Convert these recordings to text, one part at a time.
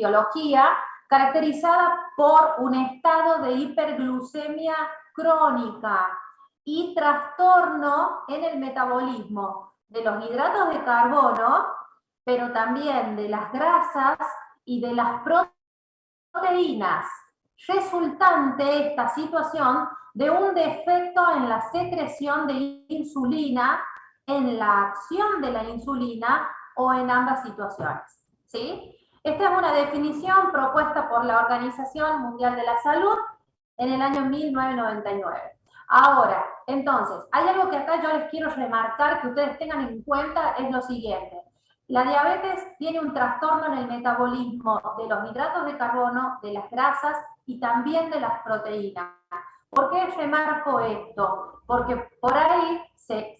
etiología, caracterizada por un estado de hiperglucemia crónica y trastorno en el metabolismo de los hidratos de carbono, pero también de las grasas y de las proteínas, resultante esta situación de un defecto en la secreción de insulina, en la acción de la insulina o en ambas situaciones, ¿sí? Esta es una definición propuesta por la Organización Mundial de la Salud en el año 1999. Ahora, entonces, hay algo que acá yo les quiero remarcar que ustedes tengan en cuenta, es lo siguiente. La diabetes tiene un trastorno en el metabolismo de los hidratos de carbono, de las grasas y también de las proteínas. ¿Por qué remarco esto? Porque por ahí se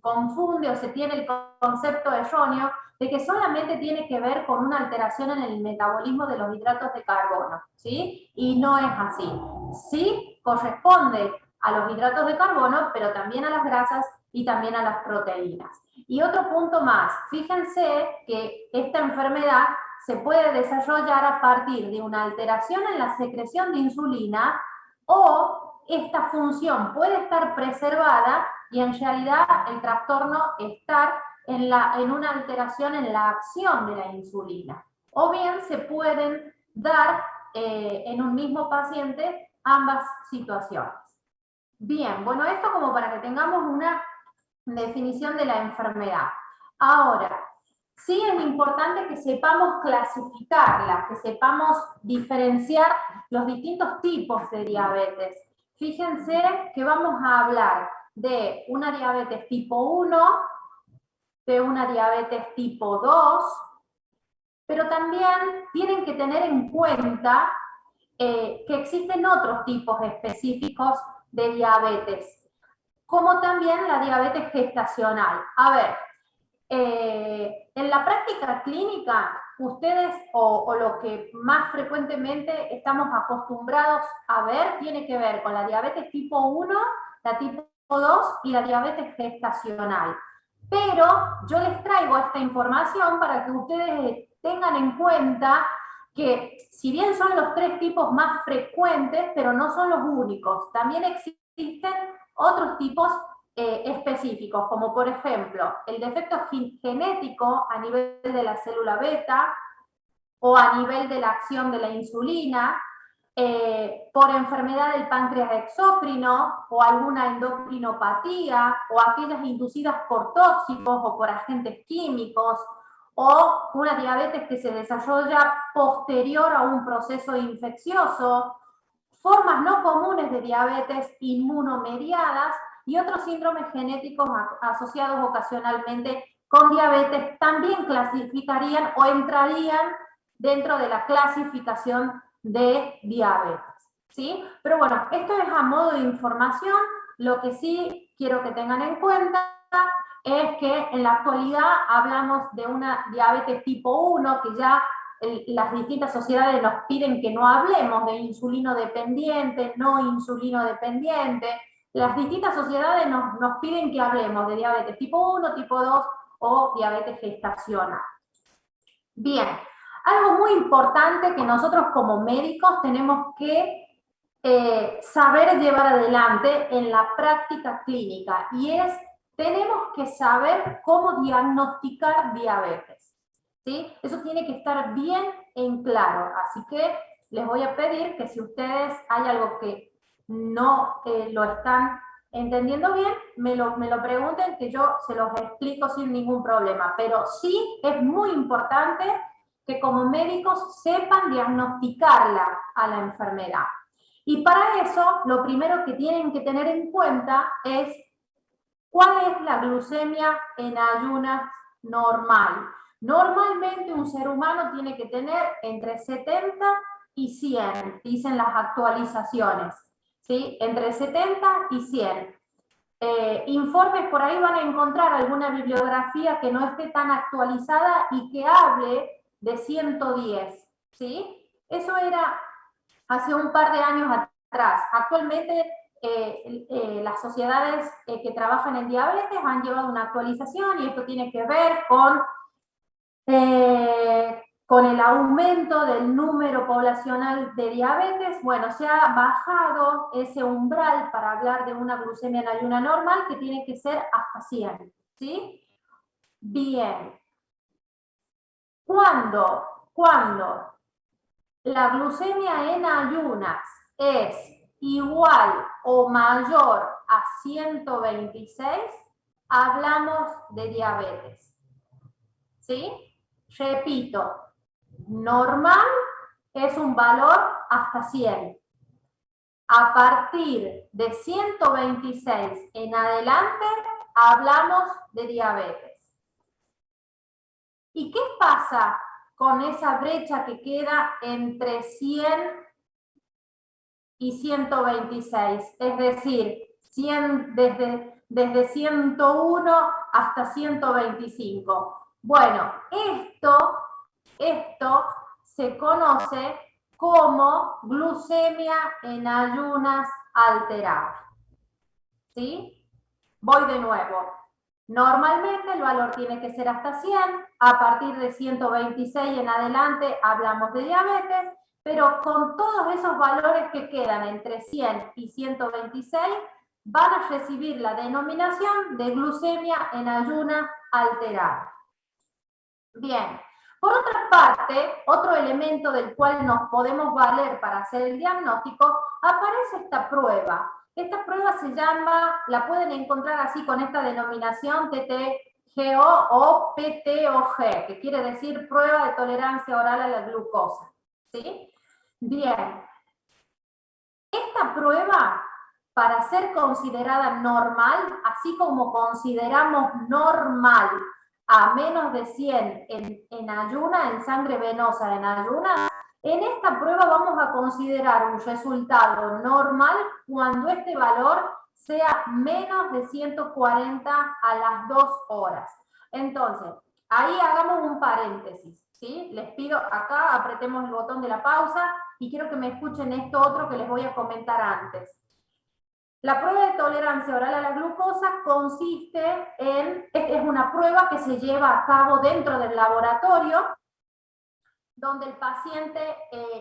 confunde o se tiene el concepto erróneo de que solamente tiene que ver con una alteración en el metabolismo de los hidratos de carbono, ¿sí? Y no es así. Sí corresponde a los hidratos de carbono, pero también a las grasas y también a las proteínas. Y otro punto más, fíjense que esta enfermedad se puede desarrollar a partir de una alteración en la secreción de insulina o esta función puede estar preservada y en realidad el trastorno estar en una alteración en la acción de la insulina. O bien se pueden dar en un mismo paciente ambas situaciones. Bien, bueno, esto como para que tengamos una definición de la enfermedad. Ahora, sí es importante que sepamos clasificarla, que sepamos diferenciar los distintos tipos de diabetes. Fíjense que vamos a hablar de una diabetes tipo 1, de una diabetes tipo 2, pero también tienen que tener en cuenta que existen otros tipos específicos de diabetes, como también la diabetes gestacional. A ver, en la práctica clínica, ustedes, o lo que más frecuentemente estamos acostumbrados a ver, tiene que ver con la diabetes tipo 1, la tipo 2 y la diabetes gestacional. Pero yo les traigo esta información para que ustedes tengan en cuenta que si bien son los tres tipos más frecuentes, pero no son los únicos, también existen otros tipos específicos, como por ejemplo el defecto genético a nivel de la célula beta o a nivel de la acción de la insulina, por enfermedad del páncreas exócrino o alguna endocrinopatía o aquellas inducidas por tóxicos o por agentes químicos o una diabetes que se desarrolla posterior a un proceso infeccioso, formas no comunes de diabetes inmunomediadas y otros síndromes genéticos asociados ocasionalmente con diabetes también clasificarían o entrarían dentro de la clasificación de diabetes, ¿sí? Pero bueno, esto es a modo de información. Lo que sí quiero que tengan en cuenta es que en la actualidad hablamos de una diabetes tipo 1, que ya las distintas sociedades nos piden que no hablemos de insulino dependiente, no insulino dependiente. Las distintas sociedades nos piden que hablemos de diabetes tipo 1, tipo 2 o diabetes gestacional. Bien, algo muy importante que nosotros como médicos tenemos que saber llevar adelante en la práctica clínica y es, tenemos que saber cómo diagnosticar diabetes, ¿sí? Eso tiene que estar bien en claro, así que les voy a pedir que si ustedes hay algo que no lo están entendiendo bien, me lo pregunten, que yo se los explico sin ningún problema, pero sí es muy importante que como médicos sepan diagnosticarla a la enfermedad. Y para eso, lo primero que tienen que tener en cuenta es cuál es la glucemia en ayunas normal. Normalmente un ser humano tiene que tener entre 70 y 100, dicen las actualizaciones, ¿sí? Entre 70 y 100. Informes por ahí van a encontrar alguna bibliografía que no esté tan actualizada y que hable de 110, ¿sí? Eso era hace un par de años atrás. Actualmente las sociedades que trabajan en diabetes han llevado una actualización y esto tiene que ver con con el aumento del número poblacional de diabetes, bueno, se ha bajado ese umbral para hablar de una glucemia en ayuna normal, que tiene que ser hasta 100, ¿sí? Bien. Cuando la glucemia en ayunas es igual o mayor a 126, hablamos de diabetes. ¿Sí? Repito, normal es un valor hasta 100. A partir de 126 en adelante, hablamos de diabetes. ¿Y qué pasa con esa brecha que queda entre 100 y 126? Es decir, 100 desde 101 hasta 125. Bueno, esto se conoce como glucemia en ayunas alterada. ¿Sí? Voy de nuevo. Normalmente el valor tiene que ser hasta 100, a partir de 126 en adelante hablamos de diabetes, pero con todos esos valores que quedan entre 100 y 126 van a recibir la denominación de glucemia en ayuna alterada. Bien, por otra parte, otro elemento del cual nos podemos valer para hacer el diagnóstico, aparece esta prueba. Esta prueba se llama, la pueden encontrar así con esta denominación TTGO o PTOG, que quiere decir prueba de tolerancia oral a la glucosa. ¿Sí? Bien, esta prueba, para ser considerada normal, así como consideramos normal a menos de 100 en ayuna, en sangre venosa en ayuna, en esta prueba vamos a considerar un resultado normal cuando este valor sea menos de 140 a las 2 horas. Entonces, ahí hagamos un paréntesis, ¿sí? Les pido acá, apretemos el botón de la pausa y quiero que me escuchen esto otro que les voy a comentar antes. La prueba de tolerancia oral a la glucosa consiste es una prueba que se lleva a cabo dentro del laboratorio, donde el paciente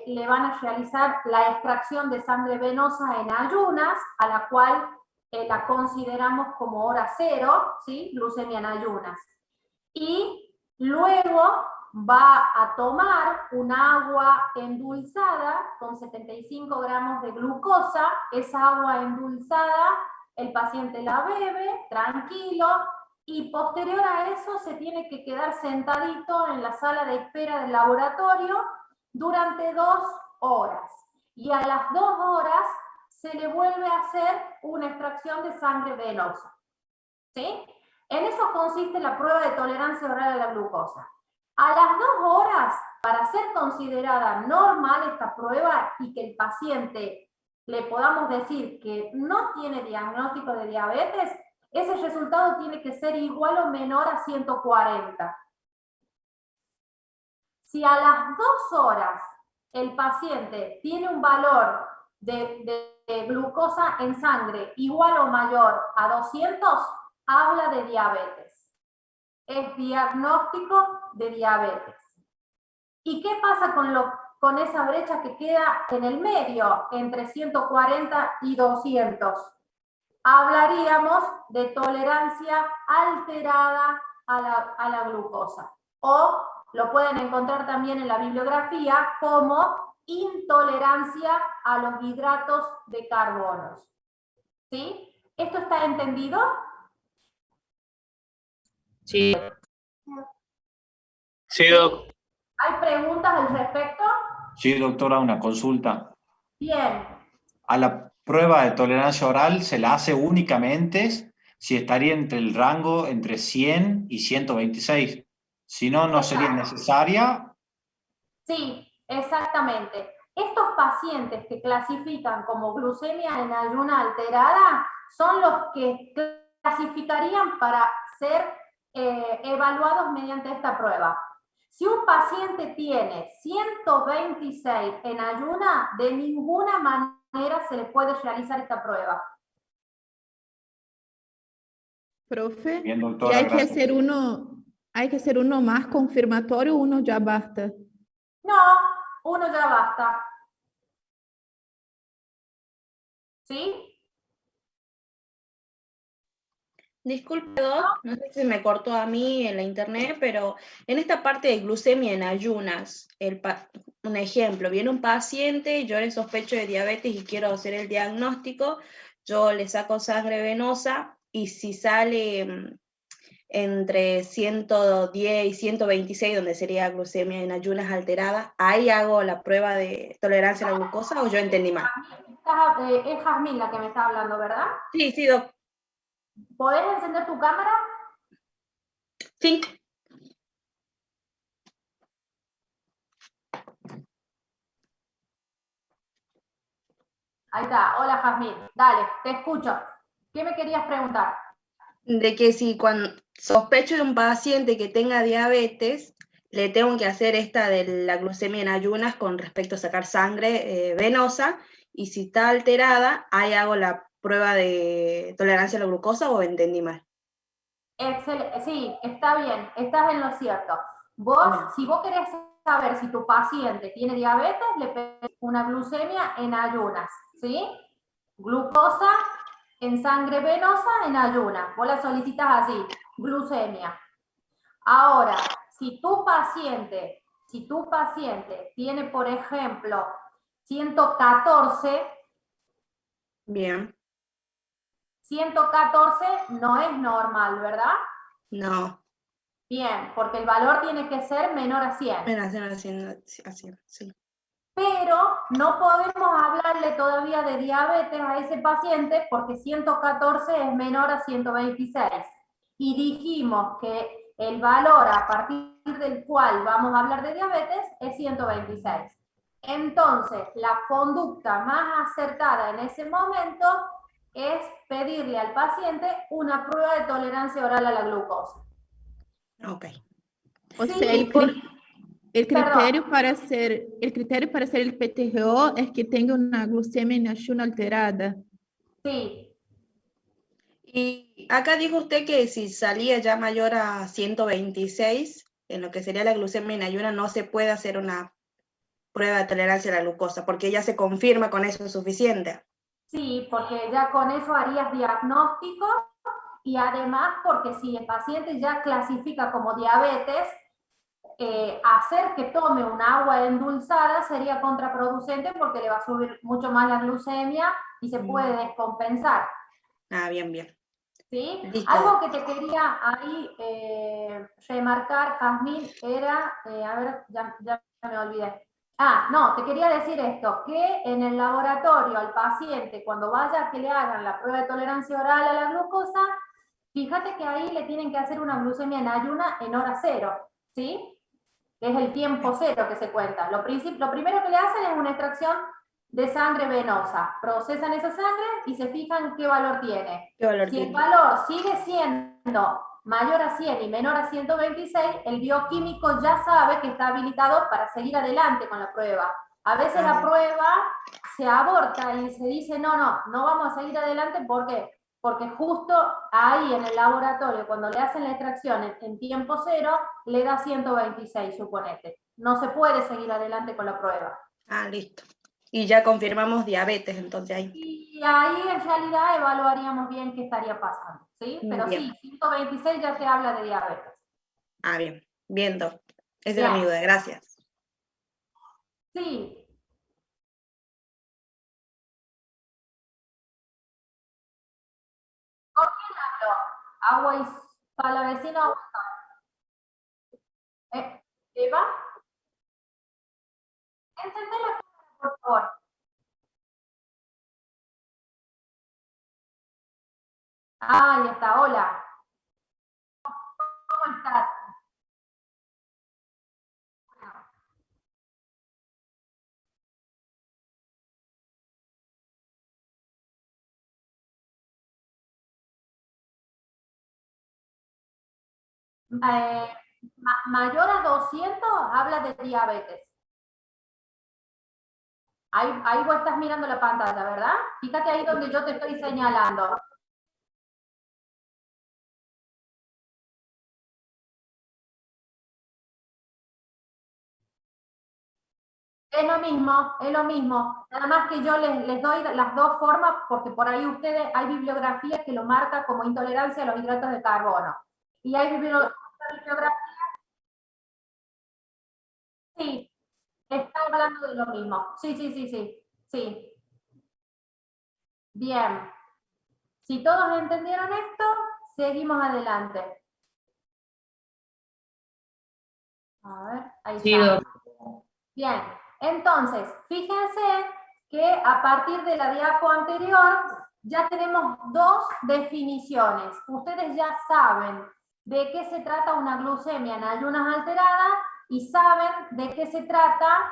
le van a realizar la extracción de sangre venosa en ayunas, a la cual la consideramos como hora cero, ¿sí? Glucemia en ayunas. Y luego va a tomar un agua endulzada con 75 gramos de glucosa. Esa agua endulzada el paciente la bebe tranquilo y posterior a eso se tiene que quedar sentadito en la sala de espera del laboratorio durante 2 horas. Y a las 2 horas se le vuelve a hacer una extracción de sangre venosa. ¿Sí? En eso consiste la prueba de tolerancia oral a la glucosa. A las 2 horas, para ser considerada normal esta prueba y que el paciente le podamos decir que no tiene diagnóstico de diabetes, ese resultado tiene que ser igual o menor a 140. Si a las 2 horas el paciente tiene un valor de glucosa en sangre igual o mayor a 200, habla de diabetes. Es diagnóstico de diabetes. ¿Y qué pasa con esa brecha que queda en el medio, entre 140 y 200? Hablaríamos de tolerancia alterada a la glucosa. O lo pueden encontrar también en la bibliografía como intolerancia a los hidratos de carbonos. ¿Sí? ¿Esto está entendido? Sí. Sí, doc. ¿Hay preguntas al respecto? Sí, doctora, una consulta. Bien. A la prueba de tolerancia oral se la hace únicamente si estaría entre el rango entre 100 y 126. Si no, no sería necesaria. Sí, exactamente. Estos pacientes que clasifican como glucemia en ayuna alterada son los que clasificarían para ser evaluados mediante esta prueba. Si un paciente tiene 126 en ayuna, de ninguna manera se le puede realizar esta prueba. Profe, Bien, y doctora, hay gracias. que hacer uno más confirmatorio o uno ya basta? No, uno ya basta. ¿Sí? Disculpe, Doc, no sé si me cortó a mí en la internet, pero en esta parte de glucemia en ayunas, un ejemplo, viene un paciente, yo le sospecho de diabetes y quiero hacer el diagnóstico, yo le saco sangre venosa y si sale entre 110 y 126, donde sería glucemia en ayunas alterada, ahí hago la prueba de tolerancia a la glucosa o yo entendí mal. Es Jazmín la que me está hablando, ¿verdad? Sí, sí, Doc. ¿Podés encender tu cámara? Sí. Ahí está. Hola, Jazmín. Dale, te escucho. ¿Qué me querías preguntar? De que si cuando sospecho de un paciente que tenga diabetes, le tengo que hacer esta de la glucemia en ayunas con respecto a sacar sangre venosa, y si está alterada, ahí hago la prueba de tolerancia a la glucosa o entendí mal. Sí, está bien, estás en lo cierto. Vos, si vos querés saber si tu paciente tiene diabetes, le pedís una glucemia en ayunas, ¿sí? Glucosa en sangre venosa en ayunas. Vos la solicitas así, glucemia. Ahora, si tu paciente tiene, por ejemplo, 114, Bien. 114 no es normal, ¿verdad? No. Bien, porque el valor tiene que ser menor a 100. Así, sí. Pero no podemos hablarle todavía de diabetes a ese paciente porque 114 es menor a 126. Y dijimos que el valor a partir del cual vamos a hablar de diabetes es 126. Entonces, la conducta más acertada en ese momento es pedirle al paciente una prueba de tolerancia oral a la glucosa. Ok. O Sí, sea, el perdón. critério para ser el PTGO es que tenga una glucemia en ayuno alterada. Sí, Y acá dijo usted que si salía ya mayor a 126, en lo que sería la glucemia en ayunas, no se puede hacer una prueba de tolerancia a la glucosa, porque ya se confirma con eso es suficiente. sí, porque ya con eso harías diagnóstico y además porque si el paciente ya clasifica como diabetes, hacer que tome un agua endulzada sería contraproducente porque le va a subir mucho más la glucemia y se puede descompensar. Ah, bien, bien. ¿Sí? Listo. Algo que te quería ahí remarcar, Jazmín, era, a ver, ya me olvidé. Ah, no, te quería decir esto, que en el laboratorio al paciente, cuando vaya a que le hagan la prueba de tolerancia oral a la glucosa, fíjate que ahí le tienen que hacer una glucemia en ayuna en hora cero, ¿sí? Que es el tiempo cero que se cuenta. Lo primero que le hacen es una extracción de sangre venosa. Procesan esa sangre y se fijan qué valor tiene. ¿Qué valor Si el tiene? valor sigue siendo mayor a 100 y menor a 126, el bioquímico ya sabe que está habilitado para seguir adelante con la prueba. A veces la prueba se aborta y se dice, no vamos a seguir adelante, ¿por qué? Porque justo ahí en el laboratorio, cuando le hacen la extracción en tiempo cero, le da 126, suponete. No se puede seguir adelante con la prueba. Ah, listo. Y ya confirmamos diabetes, entonces ahí. Y ahí en realidad evaluaríamos bien qué estaría pasando, ¿sí? Pero Bien. sí, 126 ya te habla de diabetes. Ah, bien. Viendo. Esa Bien. era mi duda, gracias. Sí. ¿Con quién hablo? Agua y para la vecina. ¿Eva? Encendé la cámara, por favor. Ah, ya está. Hola. ¿Cómo estás? Mayor a 200 habla de diabetes. Ahí vos estás mirando la pantalla, ¿verdad? Fíjate ahí donde yo te estoy señalando. Es lo mismo, es lo mismo. Nada más que yo les doy las dos formas, porque por ahí ustedes, hay bibliografías que lo marca como intolerancia a los hidratos de carbono. Y hay bibliografías, sí, está hablando de lo mismo. Sí, sí, sí, sí, sí. Bien. Si todos entendieron esto, seguimos adelante. A ver, ahí Sí, está. doc. Bien, entonces, fíjense que a partir de la diapo anterior ya tenemos dos definiciones. Ustedes ya saben de qué se trata una glucemia en ayunas alteradas y saben de qué se trata,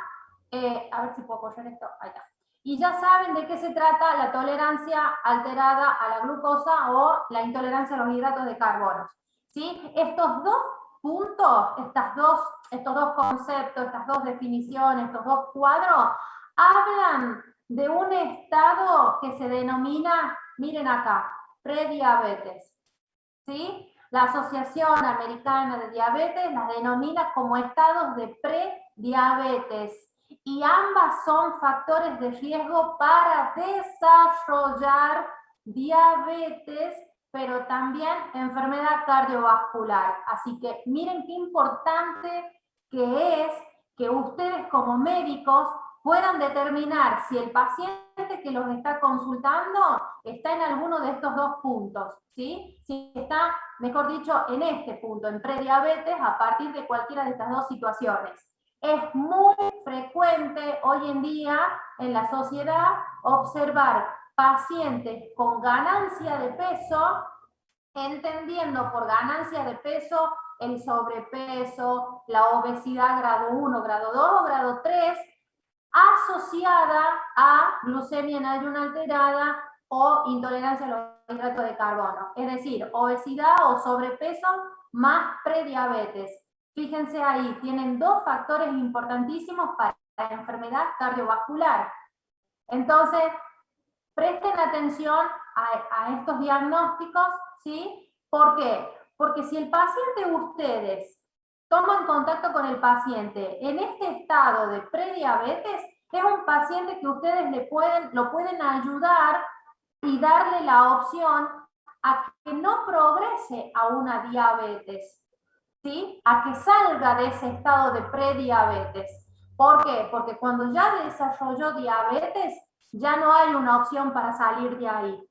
a ver si puedo coger esto, ahí está. Y ya saben de qué se trata la tolerancia alterada a la glucosa o la intolerancia a los hidratos de carbono. ¿Sí? Estos dos puntos, estos dos conceptos, estas dos definiciones, estos dos cuadros, hablan de un estado que se denomina, miren acá, prediabetes. ¿Sí? La Asociación Americana de Diabetes las denomina como estados de prediabetes. Y ambas son factores de riesgo para desarrollar diabetes, pero también enfermedad cardiovascular. Así que miren qué importante que es que ustedes como médicos puedan determinar si el paciente que los está consultando está en alguno de estos dos puntos, ¿sí? Si está, mejor dicho, en este punto, en prediabetes, a partir de cualquiera de estas dos situaciones. Es muy frecuente hoy en día en la sociedad observar pacientes con ganancia de peso, entendiendo por ganancia de peso el sobrepeso, la obesidad grado 1, grado 2 o grado 3, asociada a glucemia en ayuno alterada o intolerancia a los hidratos de carbono. Es decir, obesidad o sobrepeso más prediabetes. Fíjense ahí, tienen dos factores importantísimos para la enfermedad cardiovascular. Entonces, presten atención a estos diagnósticos, ¿sí? ¿Por qué? Porque si el paciente, ustedes toman contacto con el paciente en este estado de prediabetes, es un paciente que ustedes lo pueden ayudar y darle la opción a que no progrese a una diabetes, ¿sí? A que salga de ese estado de prediabetes. ¿Por qué? Porque cuando ya desarrolló diabetes, ya no hay una opción para salir de ahí.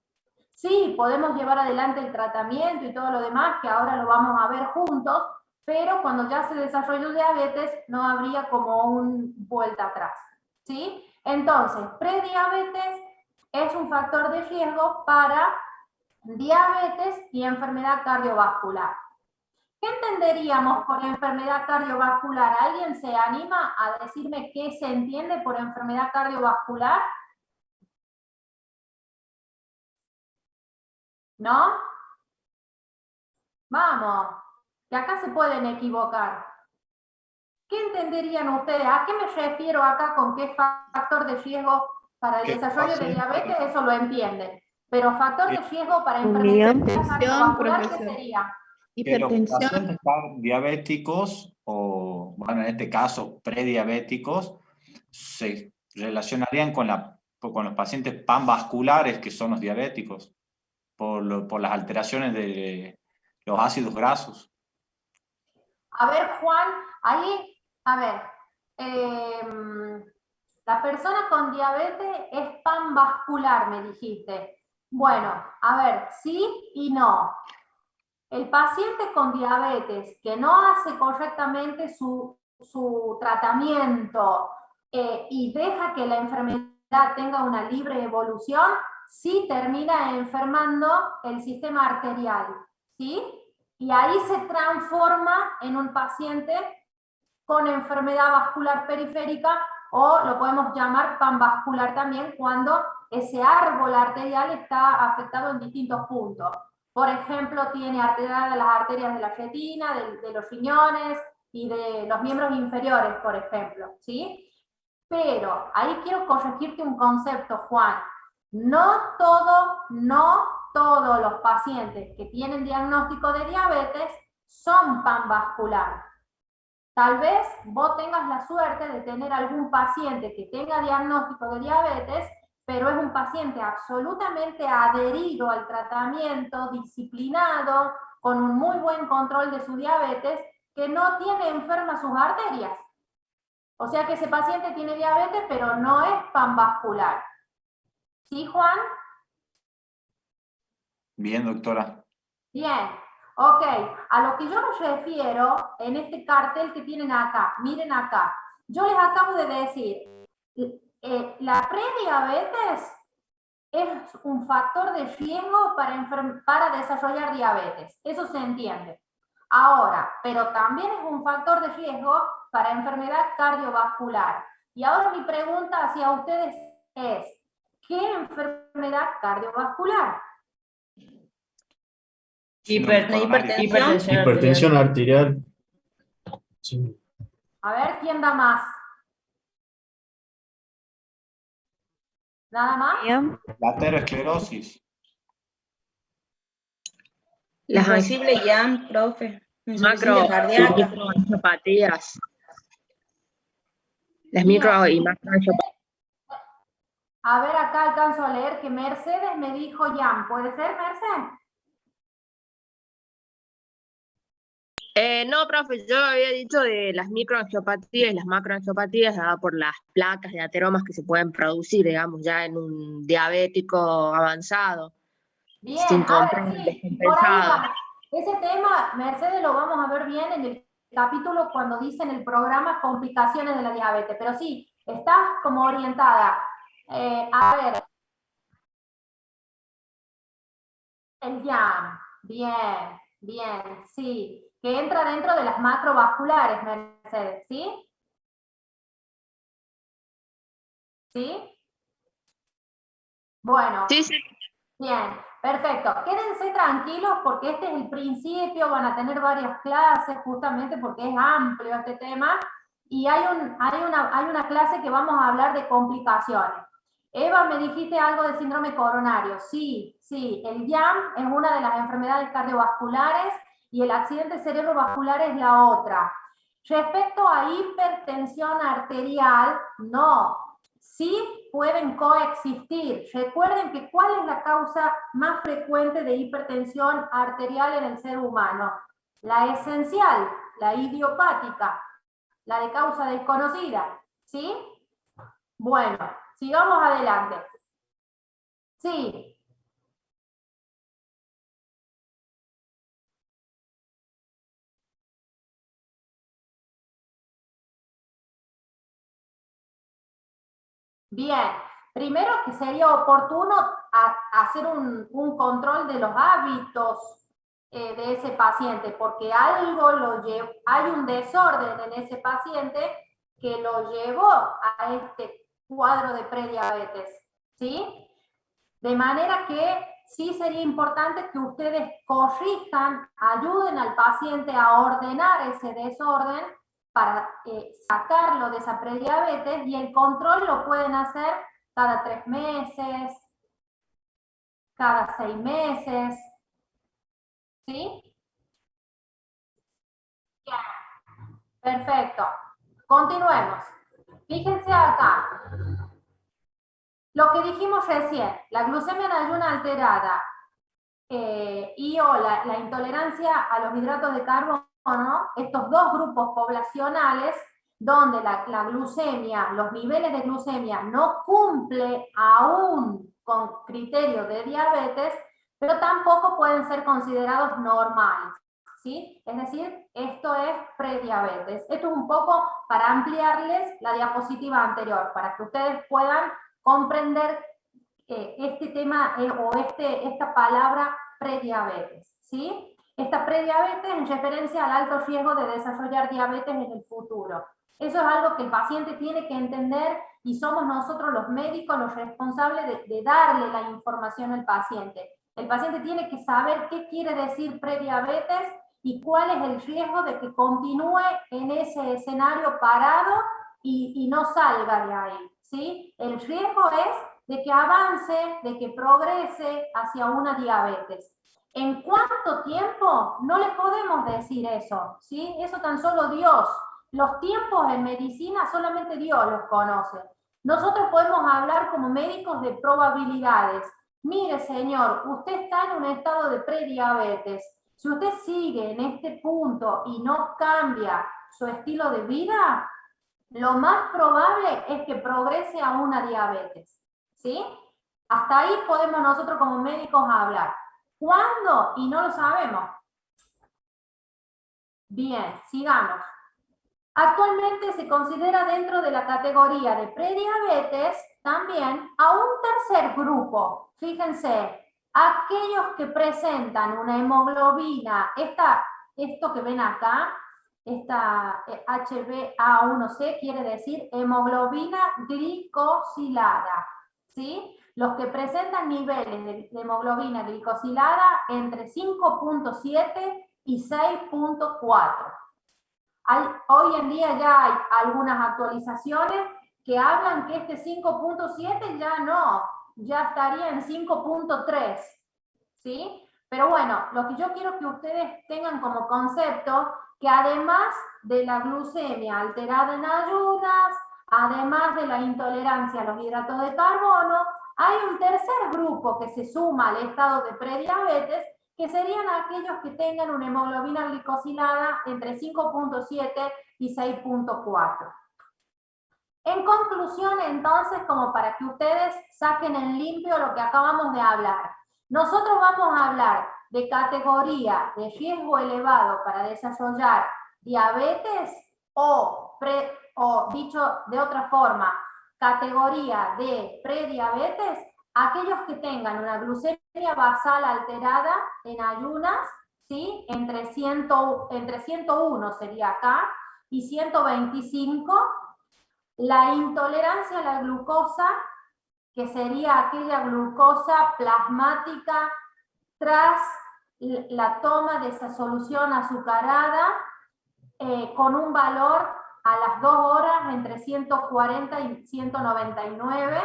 Sí, podemos llevar adelante el tratamiento y todo lo demás, que ahora lo vamos a ver juntos, pero cuando ya se desarrolló diabetes, no habría como un vuelta atrás, ¿sí? Entonces, prediabetes es un factor de riesgo para diabetes y enfermedad cardiovascular. ¿Qué entenderíamos por enfermedad cardiovascular? ¿Alguien se anima a decirme qué se entiende por enfermedad cardiovascular? ¿No? Vamos, que acá se pueden equivocar. ¿Qué entenderían ustedes? ¿A qué me refiero acá con qué factor de riesgo para el desarrollo de diabetes? Eso lo entienden. Pero factor de riesgo para enfermedad cardiovascular, ¿qué sería? Que los Hipertensión. pacientes diabéticos, o bueno, en este caso prediabéticos, se relacionarían con los pacientes panvasculares, que son los diabéticos, por las alteraciones de los ácidos grasos. A ver, Juan, ahí, a ver, la persona con diabetes es panvascular, me dijiste. Bueno, a ver, sí y no. El paciente con diabetes que no hace correctamente su tratamiento y deja que la enfermedad tenga una libre evolución, sí termina enfermando el sistema arterial, ¿sí? Y ahí se transforma en un paciente con enfermedad vascular periférica, o lo podemos llamar panvascular también cuando ese árbol arterial está afectado en distintos puntos. Por ejemplo, tiene alteradas las arterias de la retina, de los riñones y de los miembros inferiores, por ejemplo, ¿sí? Pero ahí quiero corregirte un concepto, Juan. No todos los pacientes que tienen diagnóstico de diabetes son panvascular. Tal vez vos tengas la suerte de tener algún paciente que tenga diagnóstico de diabetes, pero es un paciente absolutamente adherido al tratamiento, disciplinado, con un muy buen control de su diabetes, que no tiene enfermas sus arterias. O sea que ese paciente tiene diabetes, pero no es panvascular. ¿Sí, Juan? Bien, doctora. Bien. Ok, a lo que yo me refiero en este cartel que tienen acá, miren acá, yo les acabo de decir, la prediabetes es un factor de riesgo para desarrollar diabetes, eso se entiende. Ahora, pero también es un factor de riesgo para enfermedad cardiovascular. Y ahora mi pregunta hacia ustedes es, ¿qué enfermedad cardiovascular? Hipertensión arterial. Sí. A ver, ¿quién da más? ¿Nada más? La aterosclerosis. Las sensible ya, profe. Macro y microangiopatías. Las micro y macroangiopatías. A ver, acá alcanzo a leer que Mercedes me dijo Jan. ¿Puede ser, Mercedes? No, profe, yo había dicho de las microangiopatías y las macroangiopatías dada por las placas de ateromas que se pueden producir, digamos, ya en un diabético avanzado, Bien, sin a ver, control sí, descompensado. por ahí va. Ese tema, Mercedes, lo vamos a ver bien en el capítulo cuando dicen el programa Complicaciones de la Diabetes. Pero sí, estás como orientada. A ver. El YAM. Bien, bien, sí. Que entra dentro de las macrovasculares, Mercedes, ¿sí? ¿Sí? Bueno. Sí, sí. Bien, perfecto. Quédense tranquilos porque este es el principio, van a tener varias clases justamente porque es amplio este tema y hay una clase que vamos a hablar de complicaciones. Eva, me dijiste algo de síndrome coronario. Sí, sí, el YAM es una de las enfermedades cardiovasculares y el accidente cerebrovascular es la otra. Respecto a hipertensión arterial, no. Sí pueden coexistir. Recuerden que ¿cuál es la causa más frecuente de hipertensión arterial en el ser humano? La esencial, la idiopática, la de causa desconocida. ¿Sí? Bueno, sigamos adelante. Sí. Bien, primero que sería oportuno hacer un control de los hábitos de ese paciente, porque hay un desorden en ese paciente que lo llevó a este cuadro de prediabetes, ¿sí? De manera que sí sería importante que ustedes corrijan, ayuden al paciente a ordenar ese desorden para sacarlo de esa prediabetes y el control lo pueden hacer cada 3 meses, cada 6 meses, ¿sí? Bien. Perfecto. Continuemos. Fíjense acá. Lo que dijimos recién, la glucemia en ayuno alterada o la intolerancia a los hidratos de carbono, estos dos grupos poblacionales donde la glucemia, los niveles de glucemia no cumple aún con criterios de diabetes, pero tampoco pueden ser considerados normales, ¿sí? Es decir, esto es prediabetes. Esto es un poco para ampliarles la diapositiva anterior, para que ustedes puedan comprender este tema esta palabra prediabetes, ¿sí? Esta prediabetes en referencia al alto riesgo de desarrollar diabetes en el futuro. Eso es algo que el paciente tiene que entender y somos nosotros los médicos los responsables de darle la información al paciente. El paciente tiene que saber qué quiere decir prediabetes y cuál es el riesgo de que continúe en ese escenario parado y no salga de ahí, ¿sí? El riesgo es de que avance, de que progrese hacia una diabetes. ¿En cuánto tiempo? No le podemos decir eso, ¿sí? Eso tan solo Dios los tiempos en medicina solamente Dios los conoce. Nosotros podemos hablar como médicos de probabilidades. Mire, señor, usted está en un estado de prediabetes. Si usted sigue en este punto y no cambia su estilo de vida, lo más probable es que progrese a una diabetes. ¿Sí? Hasta ahí podemos nosotros como médicos hablar. ¿Cuándo? Y no lo sabemos. Bien, sigamos. Actualmente se considera dentro de la categoría de prediabetes también a un tercer grupo. Fíjense, aquellos que presentan una hemoglobina, esto que ven acá, esta HbA1c quiere decir hemoglobina glicosilada, ¿sí? Los que presentan niveles de hemoglobina glicosilada entre 5.7 y 6.4. Hoy en día ya hay algunas actualizaciones que hablan que este 5.7 ya no, ya estaría en 5.3, ¿sí? Pero bueno, lo que yo quiero que ustedes tengan como concepto, que además de la glucemia alterada en ayunas, además de la intolerancia a los hidratos de carbono, hay un tercer grupo que se suma al estado de prediabetes, que serían aquellos que tengan una hemoglobina glicosilada entre 5.7 y 6.4. En conclusión, entonces, como para que ustedes saquen en limpio lo que acabamos de hablar, nosotros vamos a hablar de categoría de riesgo elevado para desarrollar diabetes o dicho de otra forma, categoría de prediabetes, aquellos que tengan una glucemia basal alterada en ayunas, ¿sí? Entre 101 sería acá y 125, la intolerancia a la glucosa, que sería aquella glucosa plasmática tras la toma de esa solución azucarada, con un valor a las 2 horas entre 140 y 199,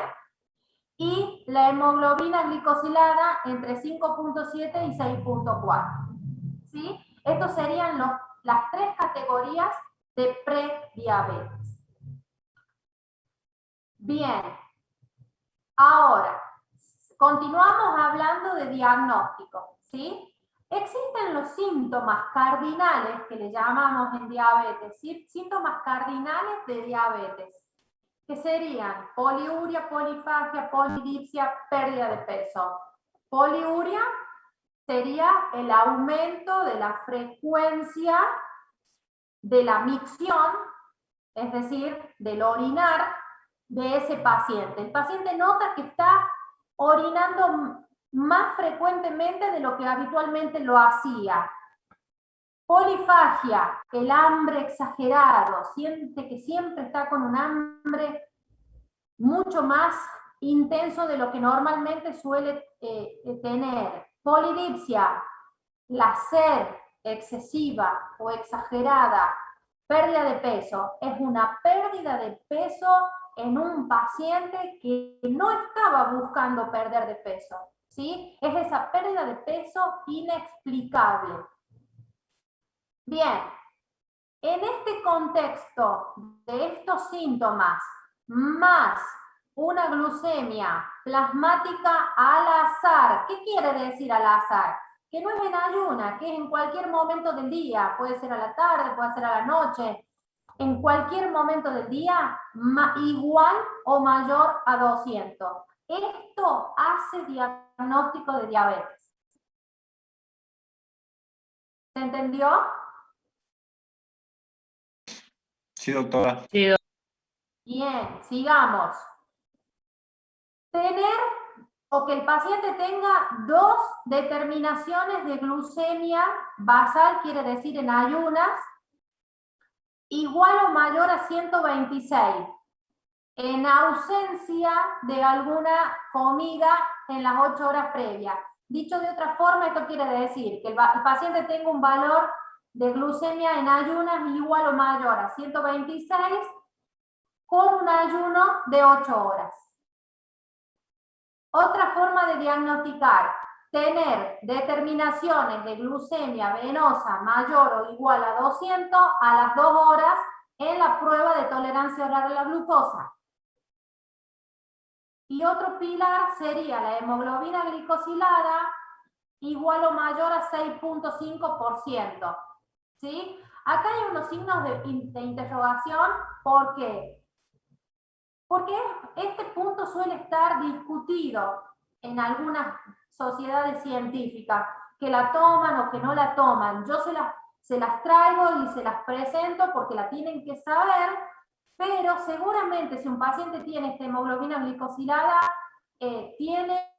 y la hemoglobina glicosilada entre 5.7 y 6.4. ¿Sí? Estos serían las tres categorías de prediabetes. Bien, ahora, continuamos hablando de diagnóstico, ¿sí? Existen los síntomas cardinales que le llamamos en diabetes, ¿sí? Síntomas cardinales de diabetes, que serían poliuria, polifagia, polidipsia, pérdida de peso. Poliuria sería el aumento de la frecuencia de la micción, es decir, del orinar de ese paciente. El paciente nota que está orinando más frecuentemente de lo que habitualmente lo hacía. Polifagia, el hambre exagerado, siente que siempre está con un hambre mucho más intenso de lo que normalmente suele tener. Polidipsia, la sed excesiva o exagerada. Pérdida de peso, es una pérdida de peso en un paciente que no estaba buscando perder de peso, ¿sí? Es esa pérdida de peso inexplicable. Bien, en este contexto de estos síntomas, más una glucemia plasmática al azar, ¿qué quiere decir al azar? Que no es en ayuna, que es en cualquier momento del día, puede ser a la tarde, puede ser a la noche, en cualquier momento del día, igual o mayor a 200. Esto hace diagnóstico de diabetes. ¿Se entendió? Sí, doctora. Sí, Bien, sigamos. Tener o que el paciente tenga dos determinaciones de glucemia basal, quiere decir en ayunas, igual o mayor a 126, en ausencia de alguna comida en las 8 horas previas. Dicho de otra forma, esto quiere decir que el paciente tenga un valor de glucemia en ayunas igual o mayor a 126 con un ayuno de 8 horas. Otra forma de diagnosticar, tener determinaciones de glucemia venosa mayor o igual a 200 a las 2 horas en la prueba de tolerancia oral a la glucosa. Y otro pilar sería la hemoglobina glicosilada igual o mayor a 6.5%. ¿Sí? Acá hay unos signos de interrogación. ¿Por qué? Porque este punto suele estar discutido en algunas sociedades científicas, que la toman o que no la toman. Yo se las traigo y se las presento porque la tienen que saber, pero seguramente si un paciente tiene esta hemoglobina glicosilada, tiene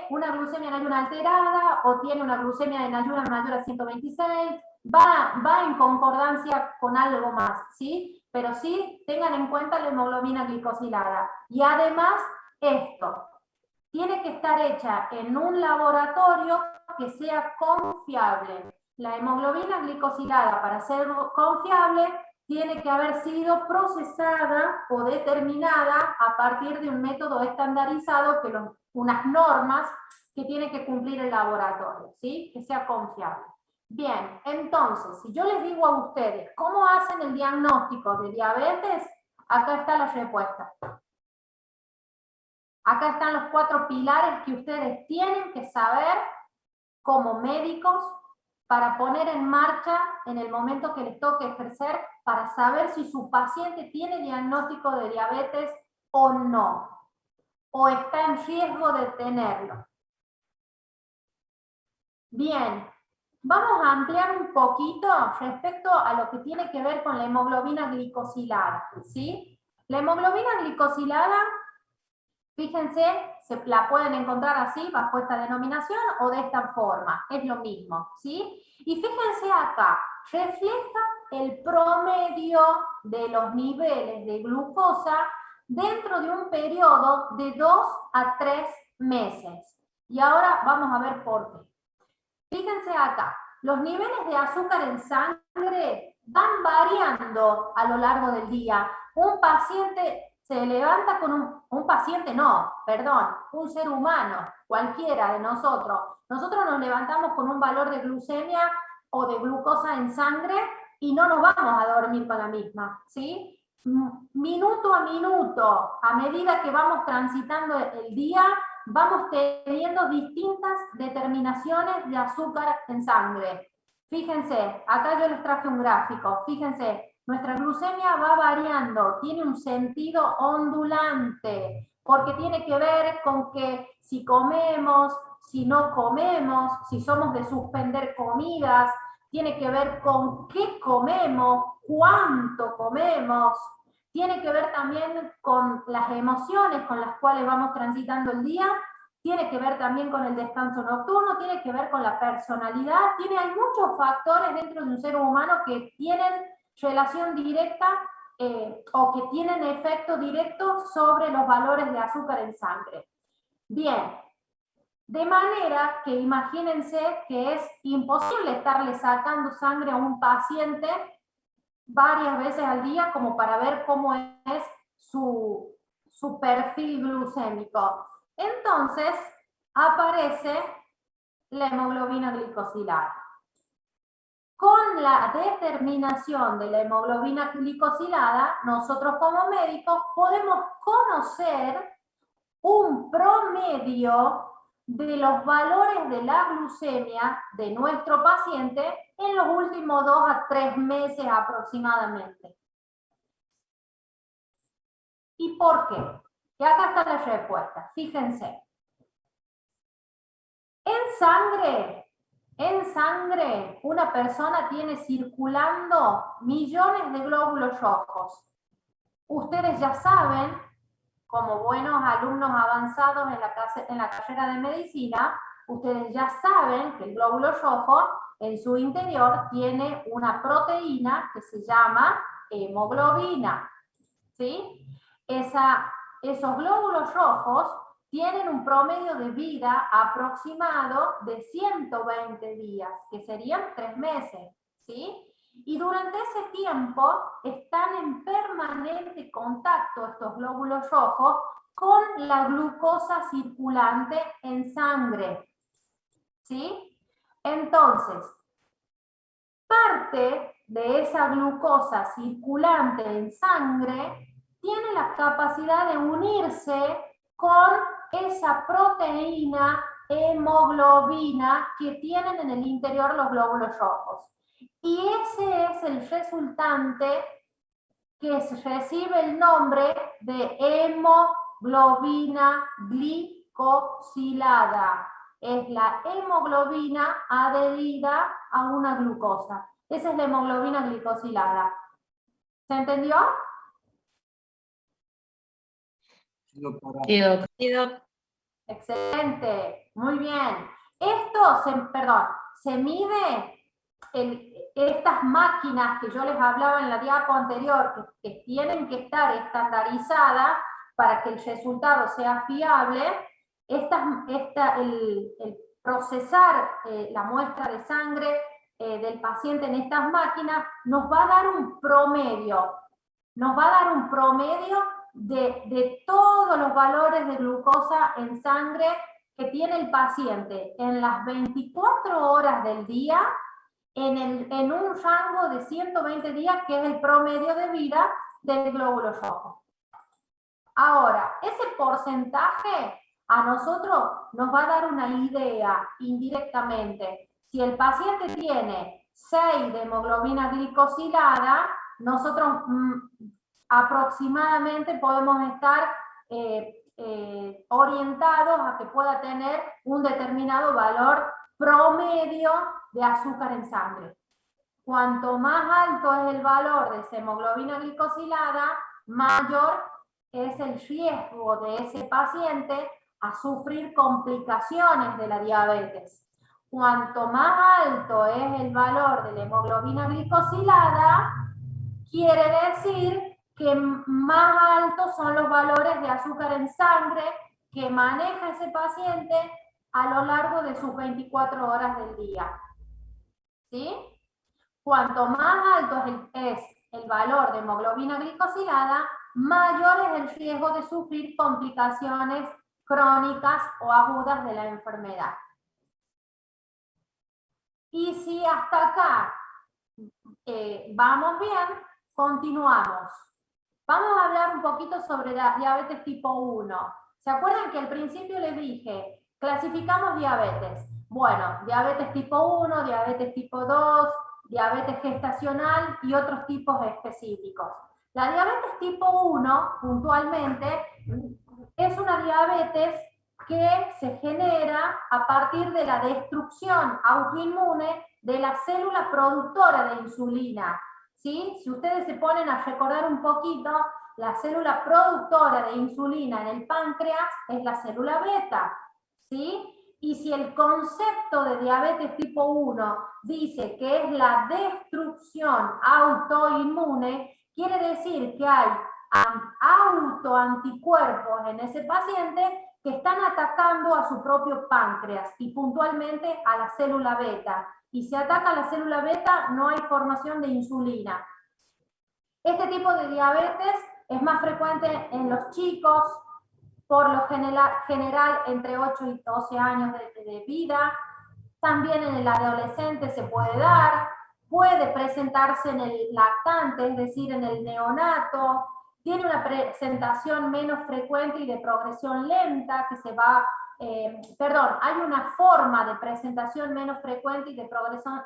una glucemia en ayuno alterada o tiene una glucemia en ayuno mayor a 126, va en concordancia con algo más, ¿sí? Pero sí tengan en cuenta la hemoglobina glicosilada. Y además, esto tiene que estar hecha en un laboratorio que sea confiable. La hemoglobina glicosilada, para ser confiable, tiene que haber sido procesada o determinada a partir de un método estandarizado, unas normas que tiene que cumplir el laboratorio, ¿sí? Que sea confiable. Bien, entonces, si yo les digo a ustedes cómo hacen el diagnóstico de diabetes, acá está la respuesta. Acá están los 4 pilares que ustedes tienen que saber como médicos para poner en marcha en el momento que les toque ejercer, para saber si su paciente tiene diagnóstico de diabetes o no, o está en riesgo de tenerlo. Bien, vamos a ampliar un poquito respecto a lo que tiene que ver con la hemoglobina glicosilada, ¿sí? La hemoglobina glicosilada, fíjense, se la pueden encontrar así, bajo esta denominación, o de esta forma, es lo mismo, ¿sí? Y fíjense acá, refleja el promedio de los niveles de glucosa dentro de un periodo de 2 a 3 meses. Y ahora vamos a ver por qué. Fíjense acá, los niveles de azúcar en sangre van variando a lo largo del día. Un paciente se levanta con un ser humano, cualquiera de nosotros. Nosotros nos levantamos con un valor de glucemia o de glucosa en sangre y no nos vamos a dormir con la misma, ¿sí? Minuto a minuto, a medida que vamos transitando el día, vamos teniendo distintas determinaciones de azúcar en sangre. Fíjense, acá yo les traje un gráfico, fíjense, nuestra glucemia va variando, tiene un sentido ondulante, porque tiene que ver con que si comemos, si no comemos, si somos de suspender comidas, tiene que ver con qué comemos, cuánto comemos, tiene que ver también con las emociones con las cuales vamos transitando el día, tiene que ver también con el descanso nocturno, tiene que ver con la personalidad, hay muchos factores dentro de un ser humano que tienen relación directa o que tienen efecto directo sobre los valores de azúcar en sangre. Bien, de manera que imagínense que es imposible estarle sacando sangre a un paciente varias veces al día como para ver cómo es su perfil glucémico. Entonces aparece la hemoglobina glicosilada. Con la determinación de la hemoglobina glicosilada, nosotros como médicos podemos conocer un promedio de los valores de la glucemia de nuestro paciente en los últimos 2 a 3 meses aproximadamente. ¿Y por qué? Y acá está la respuesta, fíjense. En sangre, una persona tiene circulando millones de glóbulos rojos. Ustedes ya saben, como buenos alumnos avanzados en la carrera de medicina, ustedes ya saben que el glóbulo rojo en su interior tiene una proteína que se llama hemoglobina, ¿sí? Esos glóbulos rojos tienen un promedio de vida aproximado de 120 días, que serían 3 meses, ¿sí? Y durante ese tiempo están en permanente contacto estos glóbulos rojos con la glucosa circulante en sangre, ¿sí? Entonces, parte de esa glucosa circulante en sangre tiene la capacidad de unirse con esa proteína hemoglobina que tienen en el interior los glóbulos rojos. Y ese es el resultante que recibe el nombre de hemoglobina glicosilada. Es la hemoglobina adherida a una glucosa. Esa es la hemoglobina glicosilada. ¿Se entendió? Sí, doctora. Sí, doc. Excelente, muy bien. Esto, se mide estas máquinas que yo les hablaba en la diapo anterior, que tienen que estar estandarizadas para que el resultado sea fiable. El procesar la muestra de sangre del paciente en estas máquinas nos va a dar un promedio. Nos va a dar un promedio de todos los valores de glucosa en sangre que tiene el paciente en las 24 horas del día, en un rango de 120 días, que es el promedio de vida del glóbulo rojo. Ahora, ese porcentaje a nosotros nos va a dar una idea indirectamente. Si el paciente tiene 6 de hemoglobina glicosilada, nosotros aproximadamente podemos estar orientados a que pueda tener un determinado valor promedio de azúcar en sangre. Cuanto más alto es el valor de esa hemoglobina glicosilada, mayor es el riesgo de ese paciente a sufrir complicaciones de la diabetes. Cuanto más alto es el valor de la hemoglobina glicosilada, quiere decir que más altos son los valores de azúcar en sangre que maneja ese paciente a lo largo de sus 24 horas del día. ¿Sí? Cuanto más alto es el valor de hemoglobina glicosilada, mayor es el riesgo de sufrir complicaciones crónicas o agudas de la enfermedad. Y si hasta acá vamos bien, continuamos. Vamos a hablar un poquito sobre la diabetes tipo 1. ¿Se acuerdan que al principio les dije, clasificamos diabetes? Bueno, diabetes tipo 1, diabetes tipo 2, diabetes gestacional y otros tipos específicos. La diabetes tipo 1, puntualmente, es una diabetes que se genera a partir de la destrucción autoinmune de la célula productora de insulina. ¿Sí? Si ustedes se ponen a recordar un poquito, la célula productora de insulina en el páncreas es la célula beta. ¿Sí? Y si el concepto de diabetes tipo 1 dice que es la destrucción autoinmune, quiere decir que hay autoanticuerpos en ese paciente que están atacando a su propio páncreas y puntualmente a la célula beta. Y si ataca a la célula beta, no hay formación de insulina. Este tipo de diabetes es más frecuente en los chicos, por lo general entre 8 y 12 años de vida. También en el adolescente se puede dar, puede presentarse en el lactante, es decir, en el neonato. Tiene una presentación menos frecuente y de progresión lenta que se va, hay una forma de presentación menos frecuente y de progresión